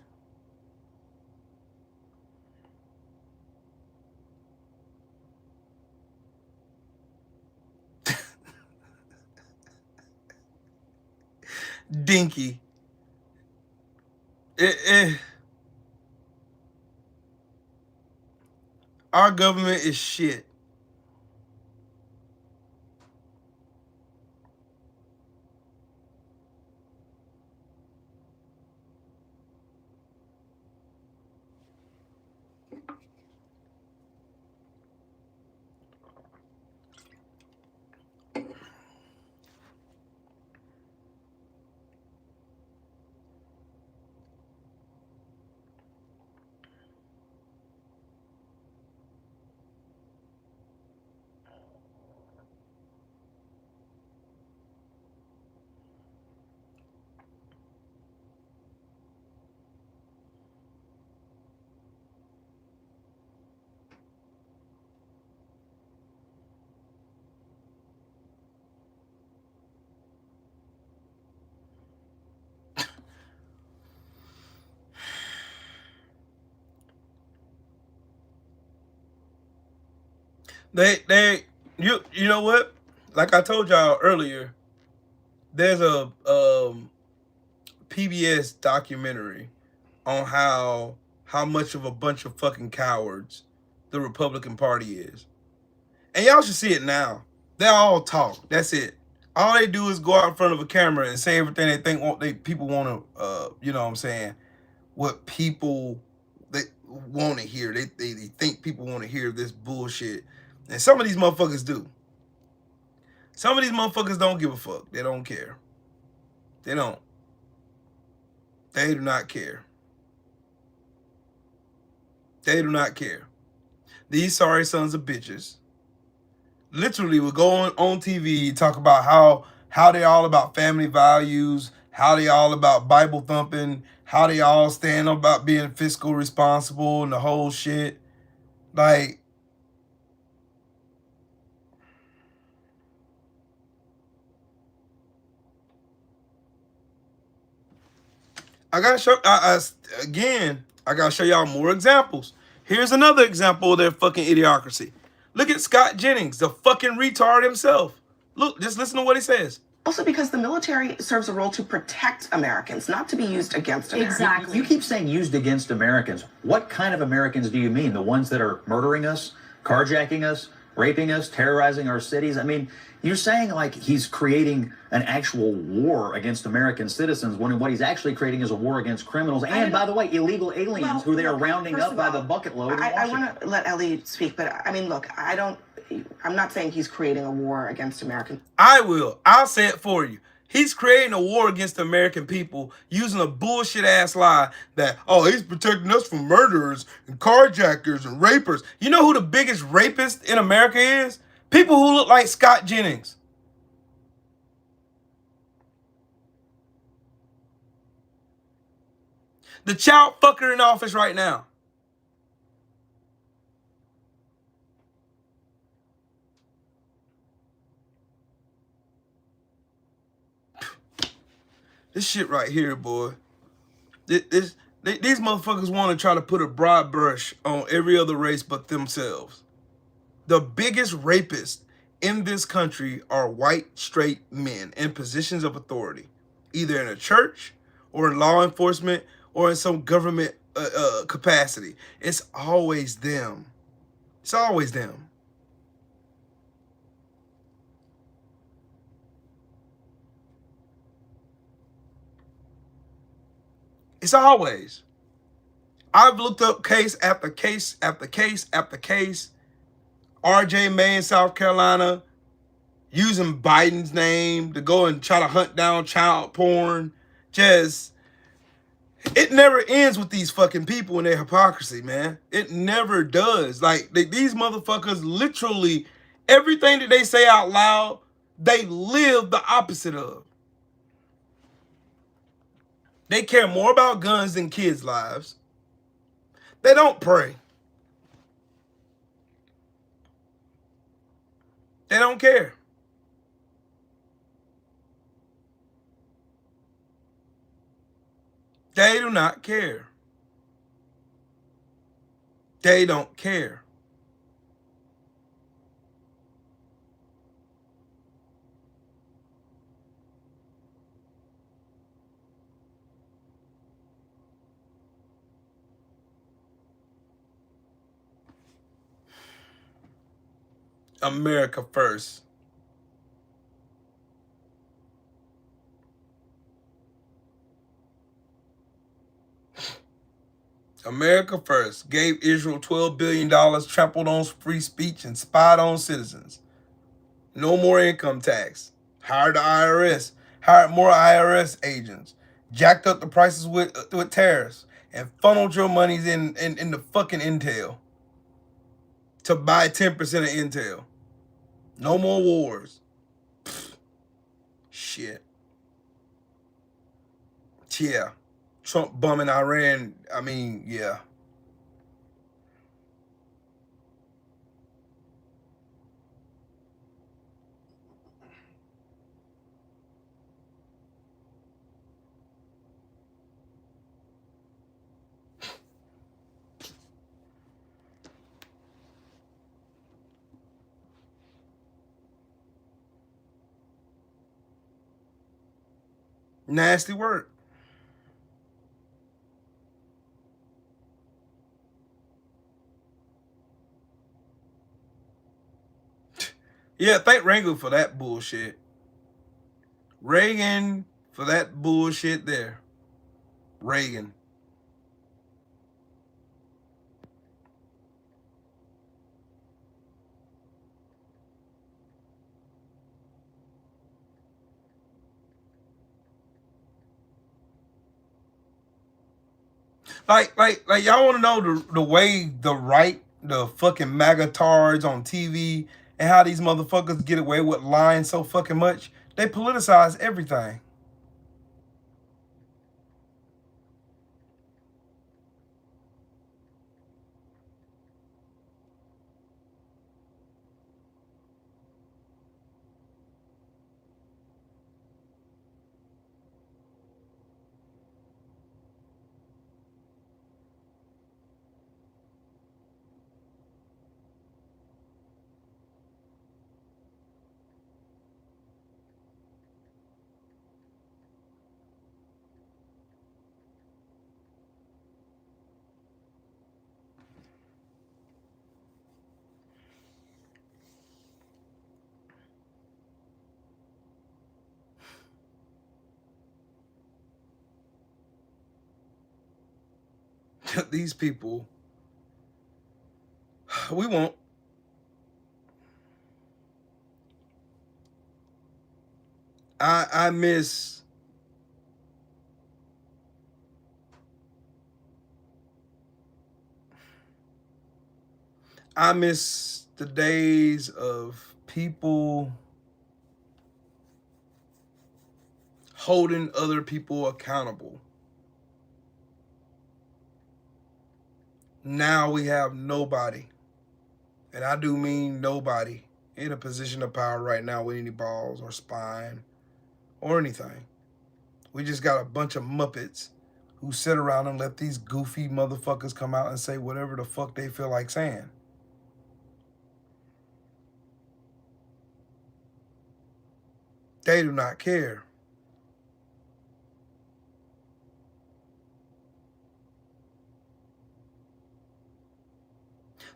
Dinky. Our government is shit. You know what? Like I told y'all earlier, there's a PBS documentary on how much of a bunch of fucking cowards the Republican Party is. And y'all should see it now. They all talk. That's it. All they do is go out in front of a camera and say everything they think people want to, you know what I'm saying, what people they want to hear. They think people want to hear this bullshit. And some of these motherfuckers do. Some of these motherfuckers don't give a fuck. They don't care. They don't. They do not care. They do not care. These sorry sons of bitches literally will go on TV, talk about how they all about family values, how they all about Bible thumping, how they all stand about being fiscal responsible and the whole shit. Like, I gotta show I gotta show y'all more examples. Here's another example of their fucking idiocracy. Look at Scott Jennings, the fucking retard himself. Look, just listen to what he says. Also because the military serves a role to protect Americans, not to be used against Americans. Exactly. You keep saying used against Americans. What kind of Americans do you mean? The ones that are murdering us, carjacking us, raping us, terrorizing our cities? I mean, you're saying like he's creating an actual war against American citizens when what he's actually creating is a war against criminals and, by the way, illegal aliens who they are rounding up by the bucket load. I want to let Ellie speak, but I mean, look, I'm not saying he's creating a war against Americans. I will. I'll say it for you. He's creating a war against the American people using a bullshit ass lie that, oh, he's protecting us from murderers and carjackers and rapers. You know who the biggest rapist in America is? People who look like Scott Jennings. The child fucker in office right now. This shit right here, boy. These motherfuckers want to try to put a broad brush on every other race but themselves. The biggest rapists in this country are white, straight men in positions of authority, either in a church or in law enforcement or in some government capacity. It's always them. It's always them. It's always. I've looked up case after case after case after case. RJ May in South Carolina using Biden's name to go and try to hunt down child porn. Just, it never ends with these fucking people and their hypocrisy, man. It never does. Like, these motherfuckers literally, everything that they say out loud, they live the opposite of. They care more about guns than kids' lives. They don't pray. They don't care. They do not care. They don't care. America first. America first. Gave Israel $12 billion, trampled on free speech, and spied on citizens. No more income tax. Hired the IRS. Hired more IRS agents. Jacked up the prices with tariffs. And funneled your monies in the fucking Intel. To buy 10% of Intel. No more wars. Pfft. Shit. Yeah. Trump bumming Iran. I mean, yeah. Nasty work. Yeah, thank Reagan for that bullshit. Reagan for that bullshit there. Reagan. Like y'all want to know the way the right, the fucking magatards on TV, and how these motherfuckers get away with lying so fucking much? They politicize everything. These people, we won't. I miss the days of people holding other people accountable. Now we have nobody, and I do mean nobody, in a position of power right now with any balls or spine or anything. We just got a bunch of Muppets who sit around and let these goofy motherfuckers come out and say whatever the fuck they feel like saying. They do not care.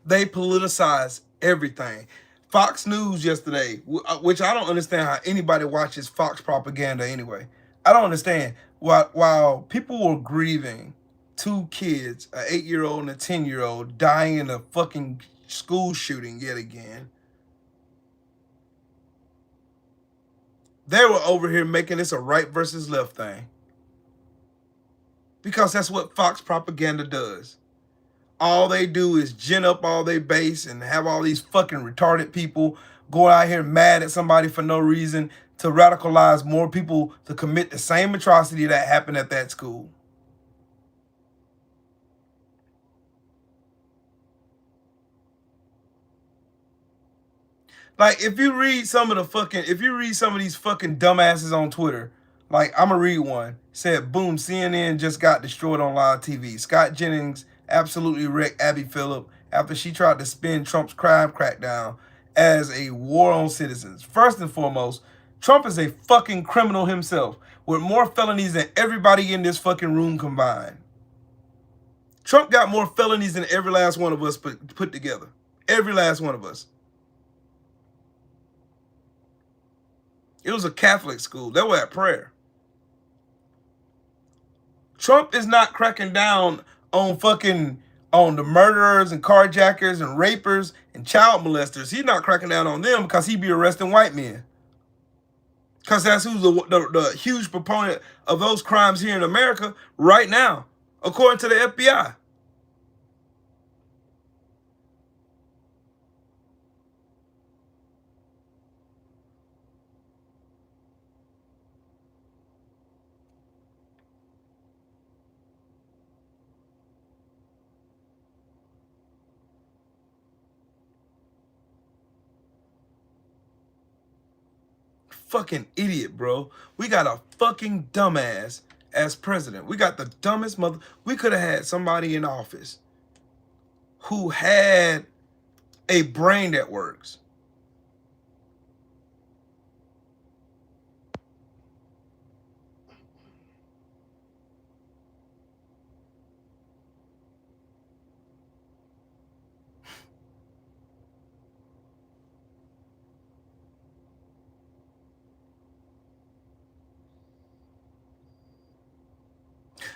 They politicize everything. Fox News yesterday, which I don't understand how anybody watches Fox propaganda anyway. I don't understand. While people were grieving 2 kids, an 8-year-old and a 10-year-old, dying in a fucking school shooting yet again, they were over here making this a right versus left thing. Because that's what Fox propaganda does. All they do is gin up all their base and have all these fucking retarded people go out here mad at somebody for no reason to radicalize more people to commit the same atrocity that happened at that school. Like, if you read some of these fucking dumbasses on Twitter, like, I'm gonna read one. Said, boom, CNN just got destroyed on live TV. Scott Jennings absolutely wrecked Abby Phillip after she tried to spin Trump's crime crackdown as a war on citizens. First and foremost, Trump is a fucking criminal himself with more felonies than everybody in this fucking room combined. Trump got more felonies than every last one of us put together. Every last one of us. It was a Catholic school. They were at prayer. Trump is not cracking down on on the murderers and carjackers and rapers and child molesters. He's not cracking down on them because he be arresting white men. Because that's who's the huge proponent of those crimes here in America right now, according to the FBI. Fucking idiot, bro. We got a fucking dumbass as president. We got the dumbest mother. We could have had somebody in office who had a brain that works.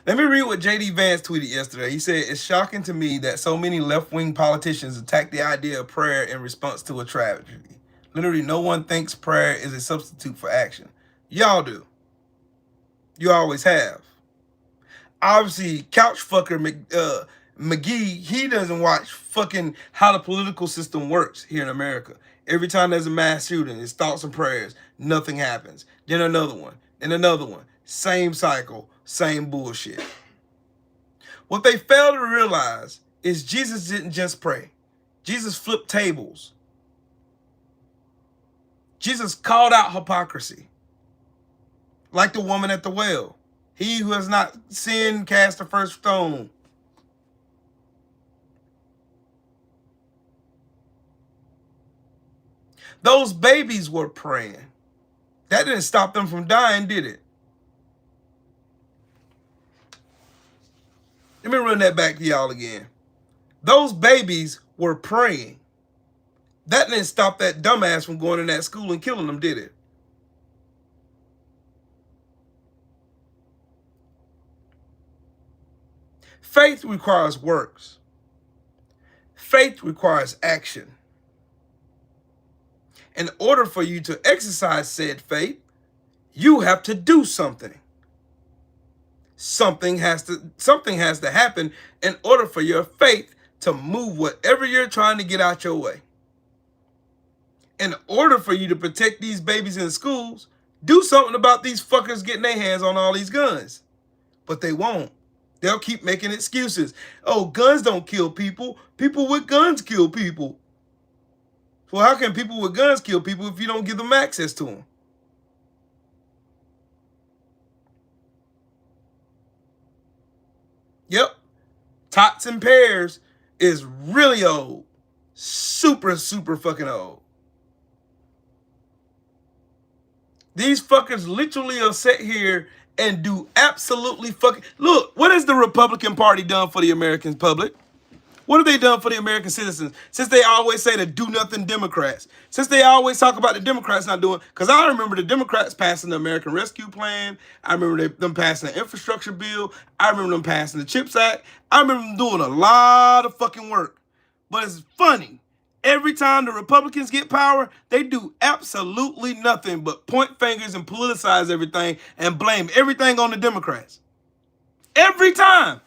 Let me read what J.D. Vance tweeted yesterday. He said, "It's shocking to me that so many left-wing politicians attack the idea of prayer in response to a tragedy. Literally, no one thinks prayer is a substitute for action. Y'all do. You always have. Obviously, couch fucker McGee, he doesn't watch fucking how the political system works here in America. Every time there's a mass shooting, it's thoughts and prayers. Nothing happens. Then another one. Then another one. Same cycle. Same bullshit. What they fail to realize is Jesus didn't just pray. Jesus flipped tables. Jesus called out hypocrisy. Like the woman at the well. He who has not sinned, cast the first stone. Those babies were praying. That didn't stop them from dying, did it? Let me run that back to y'all again. Those babies were praying. That didn't stop that dumbass from going in that school and killing them, did it? Faith requires works. Faith requires action. In order for you to exercise said faith, you have to do something. Something has to happen in order for your faith to move whatever you're trying to get out your way. In order for you to protect these babies in schools, do something about these fuckers getting their hands on all these guns. But they won't. They'll keep making excuses. Oh, guns don't kill people. People with guns kill people. Well, how can people with guns kill people if you don't give them access to them? Yep. Tots and Pears is really old. Super, super fucking old. These fuckers literally will sit here and do absolutely fucking... Look, what has the Republican Party done for the American public? What have they done for the American citizens? Since they always say the do-nothing Democrats. Since they always talk about the Democrats not doing... Because I remember the Democrats passing the American Rescue Plan. I remember them passing the infrastructure bill. I remember them passing the CHIPS Act. I remember them doing a lot of fucking work. But it's funny. Every time the Republicans get power, they do absolutely nothing but point fingers and politicize everything and blame everything on the Democrats. Every time.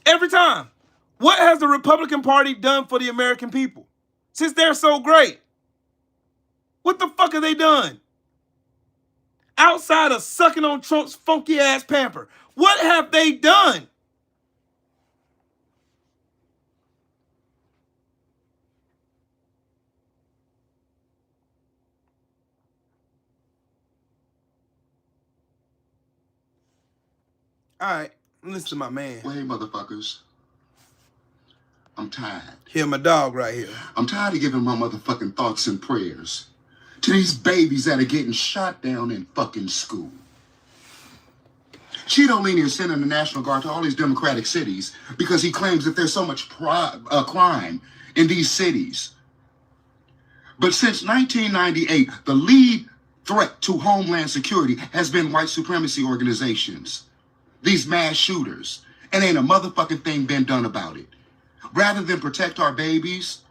Every time. What has the Republican Party done for the American people? Since they're so great. What the fuck have they done? Outside of sucking on Trump's funky ass pamper. What have they done? All right, listen to my man. Well, hey, motherfuckers. I'm tired. Here, my dog right here. I'm tired of giving my motherfucking thoughts and prayers to these babies that are getting shot down in fucking school. Citolini is sending the National Guard to all these Democratic cities because he claims that there's so much crime in these cities. But since 1998, the lead threat to homeland security has been white supremacy organizations. These mass shooters. And ain't a motherfucking thing been done about it. Rather than protect our babies,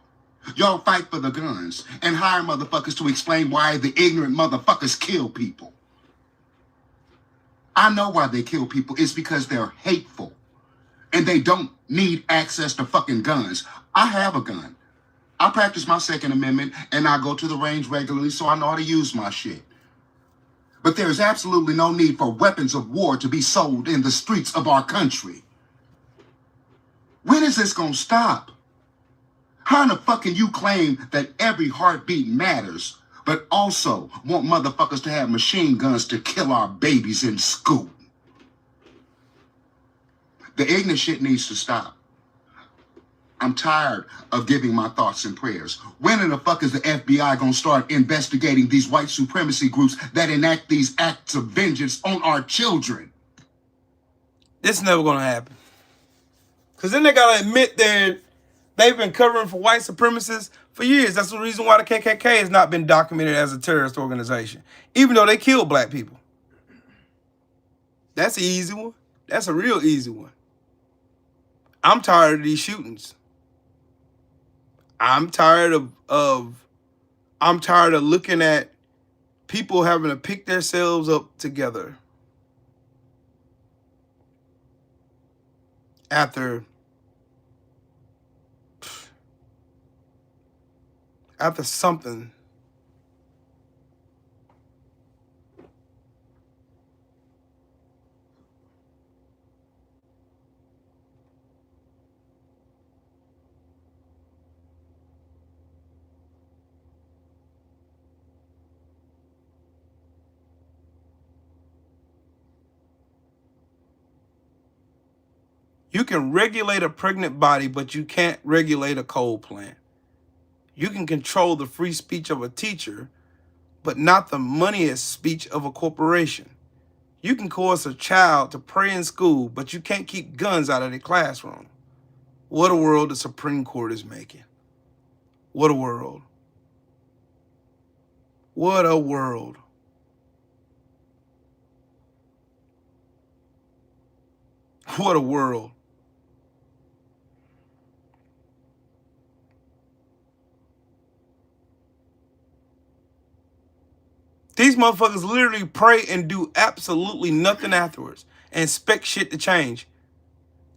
y'all fight for the guns and hire motherfuckers to explain why the ignorant motherfuckers kill people. I know why they kill people. It's because they're hateful. And they don't need access to fucking guns. I have a gun. I practice my Second Amendment and I go to the range regularly, so I know how to use my shit. But there is absolutely no need for weapons of war to be sold in the streets of our country. When is this gonna stop? How in the fuck can you claim that every heartbeat matters, but also want motherfuckers to have machine guns to kill our babies in school? The ignorant shit needs to stop. I'm tired of giving my thoughts and prayers. When in the fuck is the FBI gonna start investigating these white supremacy groups that enact these acts of vengeance on our children? It's never gonna happen. Because then they gotta admit that they've been covering for white supremacists for years. That's the reason why the KKK has not been documented as a terrorist organization, even though they killed black people. That's an easy one. That's a real easy one. I'm tired of these shootings. I'm tired of looking at people having to pick themselves up together after something. You can regulate a pregnant body, but you can't regulate a coal plant. You can control the free speech of a teacher, but not the moneyest speech of a corporation. You can coerce a child to pray in school, but you can't keep guns out of the classroom. What a world the Supreme Court is making. What a world. What a world. What a world. These motherfuckers literally pray and do absolutely nothing afterwards and expect shit to change.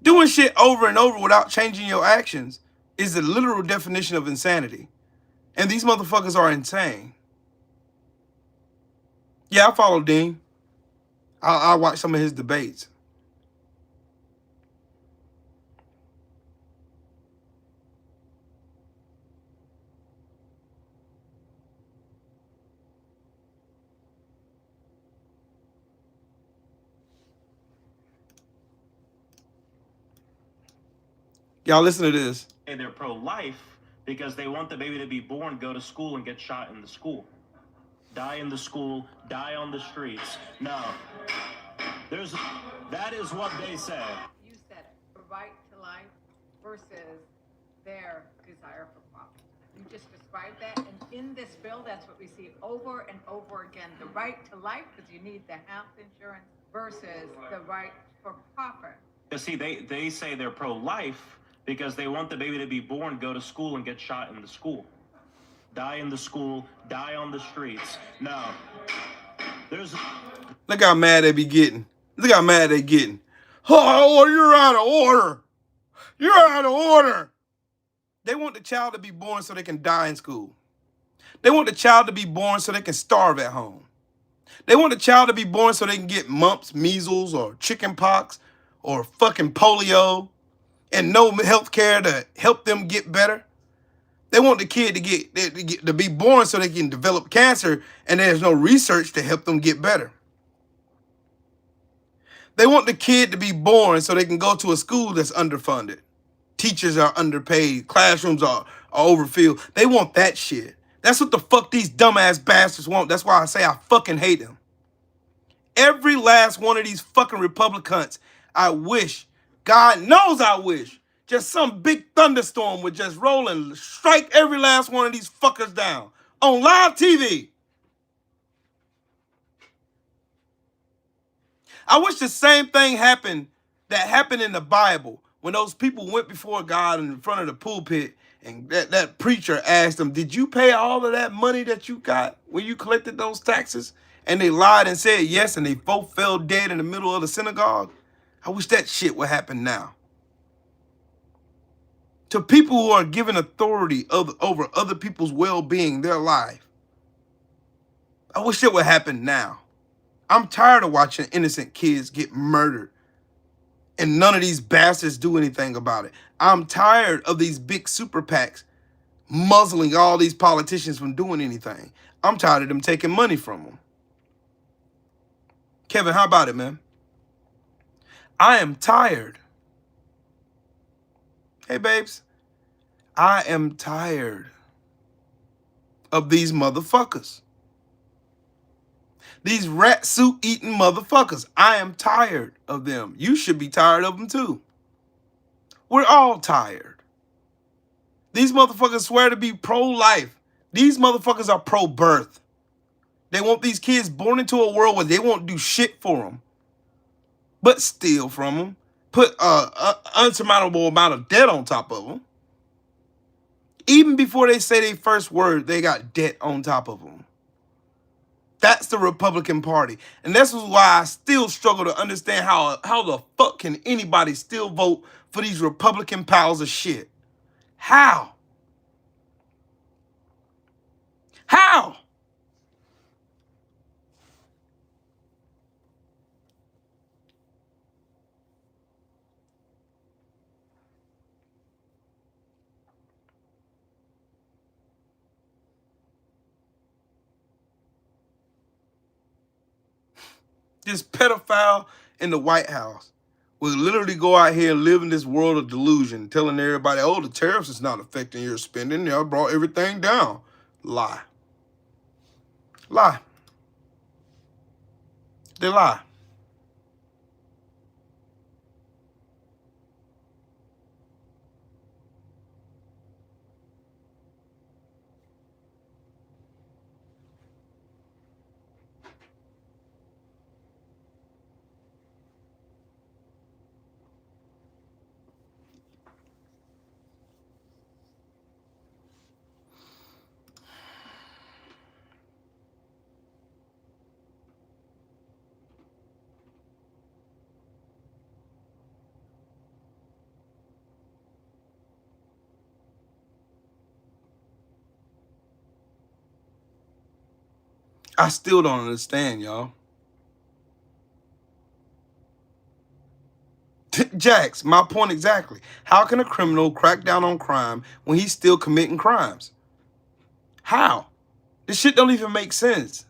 Doing shit over and over without changing your actions is the literal definition of insanity. And these motherfuckers are insane. Yeah, I follow Dean. I watch some of his debates. Y'all listen to this. They're pro-life because they want the baby to be born, go to school, and get shot in the school. Die in the school, die on the streets. No. That is what they say. You said it. The right to life versus their desire for profit. You just described that, and in this bill, that's what we see over and over again. The right to life, because you need the health insurance, versus the right for profit. You see, they say they're pro-life because they want the baby to be born, go to school, and get shot in the school. Die in the school, die on the streets. No. Look how mad they be getting. Look how mad they getting. Oh, you're out of order. You're out of order. They want the child to be born so they can die in school. They want the child to be born so they can starve at home. They want the child to be born so they can get mumps, measles, or chicken pox, or fucking polio, and no health care to help them get better. They want the kid to be born so they can develop cancer, and there's no research to help them get better. They want the kid to be born so they can go to a school that's underfunded. Teachers are underpaid. Classrooms are overfilled. They want that shit. That's what the fuck these dumbass bastards want. That's why I say I fucking hate them. Every last one of these fucking Republicans, I wish, God knows I wish, just some big thunderstorm would just roll and strike every last one of these fuckers down on live TV. I wish the same thing happened that happened in the Bible when those people went before God in front of the pulpit and that preacher asked them, did you pay all of that money that you got when you collected those taxes? And they lied and said yes, and they both fell dead in the middle of the synagogue. I wish that shit would happen now. To people who are given authority over other people's well-being, their life. I wish it would happen now. I'm tired of watching innocent kids get murdered and none of these bastards do anything about it. I'm tired of these big super PACs muzzling all these politicians from doing anything. I'm tired of them taking money from them. Kevin, how about it, man? I am tired. Hey, babes. I am tired of these motherfuckers. These rat suit eating motherfuckers. I am tired of them. You should be tired of them too. We're all tired. These motherfuckers swear to be pro-life. These motherfuckers are pro-birth. They want these kids born into a world where they won't do shit for them, but steal from them, put an unsurmountable amount of debt on top of them. Even before they say their first word, they got debt on top of them. That's the Republican Party. And this is why I still struggle to understand how the fuck can anybody still vote for these Republican piles of shit? How? How? This pedophile in the White House will literally go out here and live in this world of delusion, telling everybody, oh, the tariffs is not affecting your spending. They brought everything down. Lie. Lie. They lie. I still don't understand, y'all. Jax, my point exactly. How can a criminal crack down on crime when he's still committing crimes? How? This shit don't even make sense.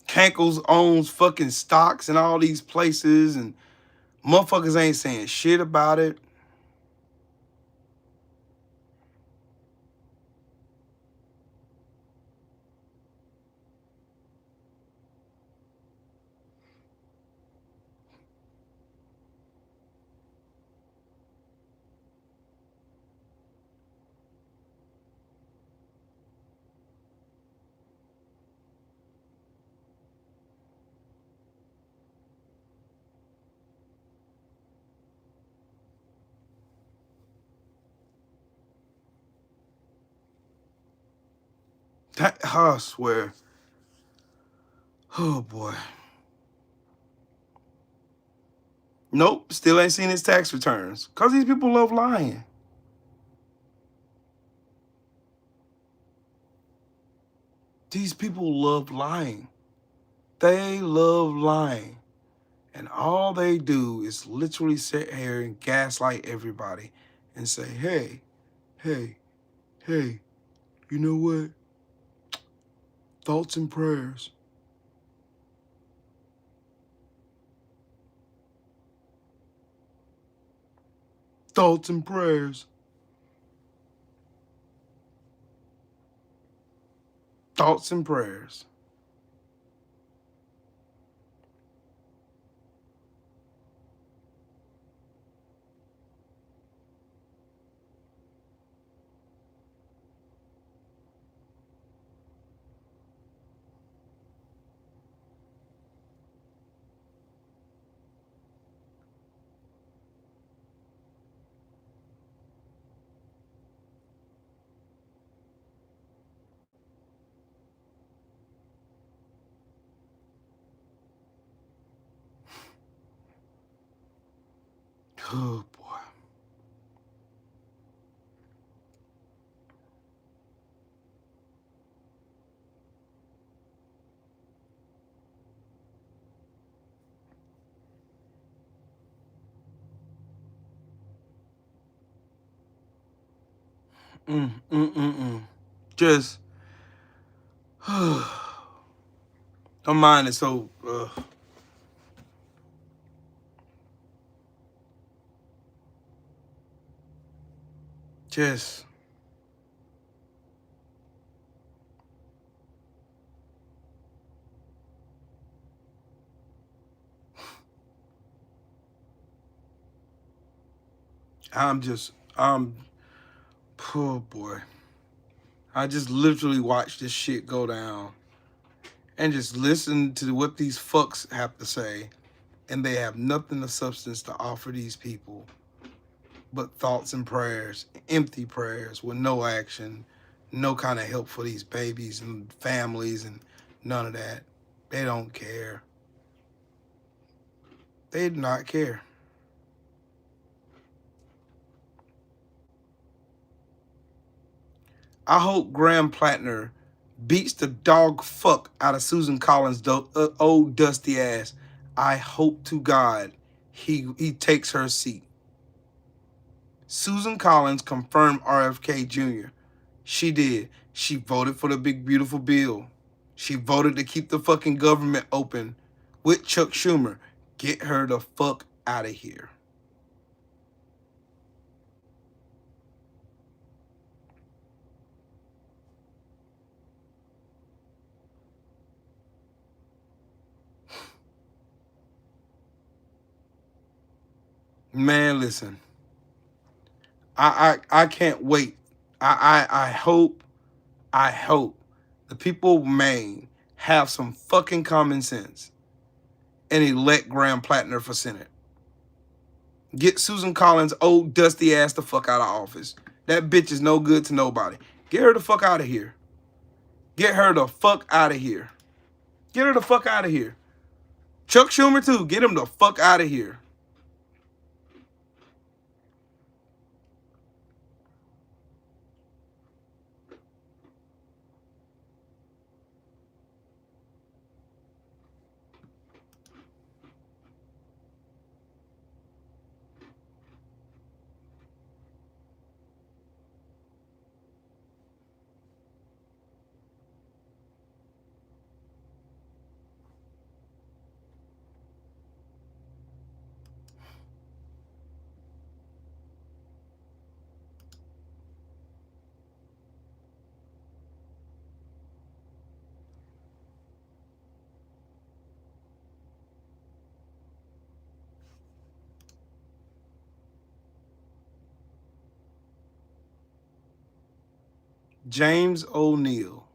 Cankles owns fucking stocks in all these places and motherfuckers ain't saying shit about it. I swear. Oh boy. Nope, still ain't seen his tax returns. Cause these people love lying. These people love lying. They love lying. And all they do is literally sit here and gaslight everybody and say, hey, hey, hey, you know what? Thoughts and prayers. Thoughts and prayers. Thoughts and prayers. Oh, boy. Just, my mind is so, just, oh boy. I just literally watched this shit go down and just listen to what these fucks have to say. And they have nothing of substance to offer these people but thoughts and prayers, empty prayers with no action, no kind of help for these babies and families and none of that. They don't care. They do not care. I hope Graham Plattner beats the dog fuck out of Susan Collins' old dusty ass. I hope to God he takes her seat. Susan Collins confirmed RFK Jr. She did. She voted for the big beautiful bill. She voted to keep the fucking government open with Chuck Schumer. Get her the fuck out of here. Man, listen. I can't wait. I hope the people of Maine have some fucking common sense and elect Graham Plattner for Senate. Get Susan Collins' old dusty ass the fuck out of office. That bitch is no good to nobody. Get her the fuck out of here. Get her the fuck out of here. Get her the fuck out of here. Chuck Schumer too. Get him the fuck out of here. James O'Neill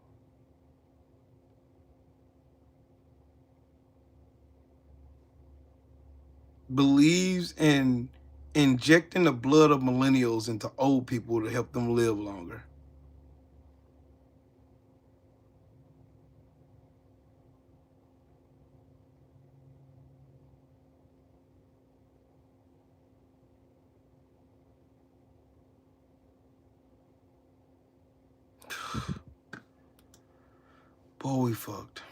believes in injecting the blood of millennials into old people to help them live longer. Oh, we fucked.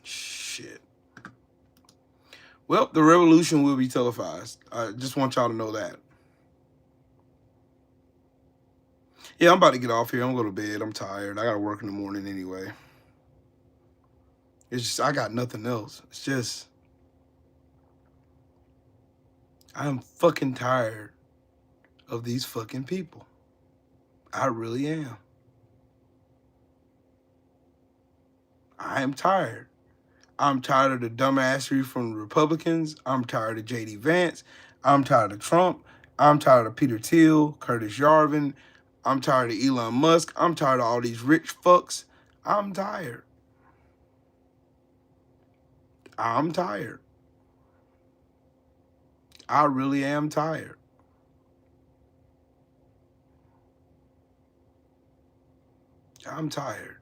Shit. Well, the revolution will be televised. I just want y'all to know that. Yeah, I'm about to get off here. I'm going to bed. I'm tired. I got to work in the morning anyway. It's just, I got nothing else. It's just, I'm fucking tired of these fucking people. I really am. I am tired. I'm tired of the dumbassery from the Republicans. I'm tired of J.D. Vance. I'm tired of Trump. I'm tired of Peter Thiel, Curtis Yarvin. I'm tired of Elon Musk. I'm tired of all these rich fucks. I'm tired. I'm tired. I really am tired. I'm tired.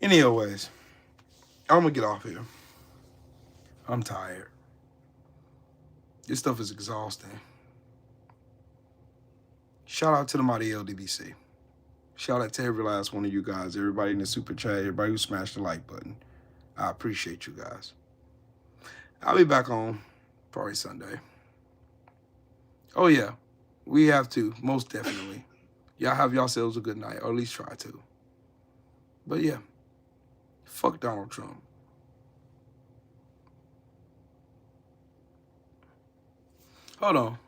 Anyways, I'm going to get off here. I'm tired. This stuff is exhausting. Shout out to the mighty LDBC. Shout out to every last one of you guys, everybody in the super chat, everybody who smashed the like button. I appreciate you guys. I'll be back on probably Sunday. Oh yeah, we have to, most definitely. Y'all have yourselves a good night, or at least try to. But yeah, fuck Donald Trump. Hold on.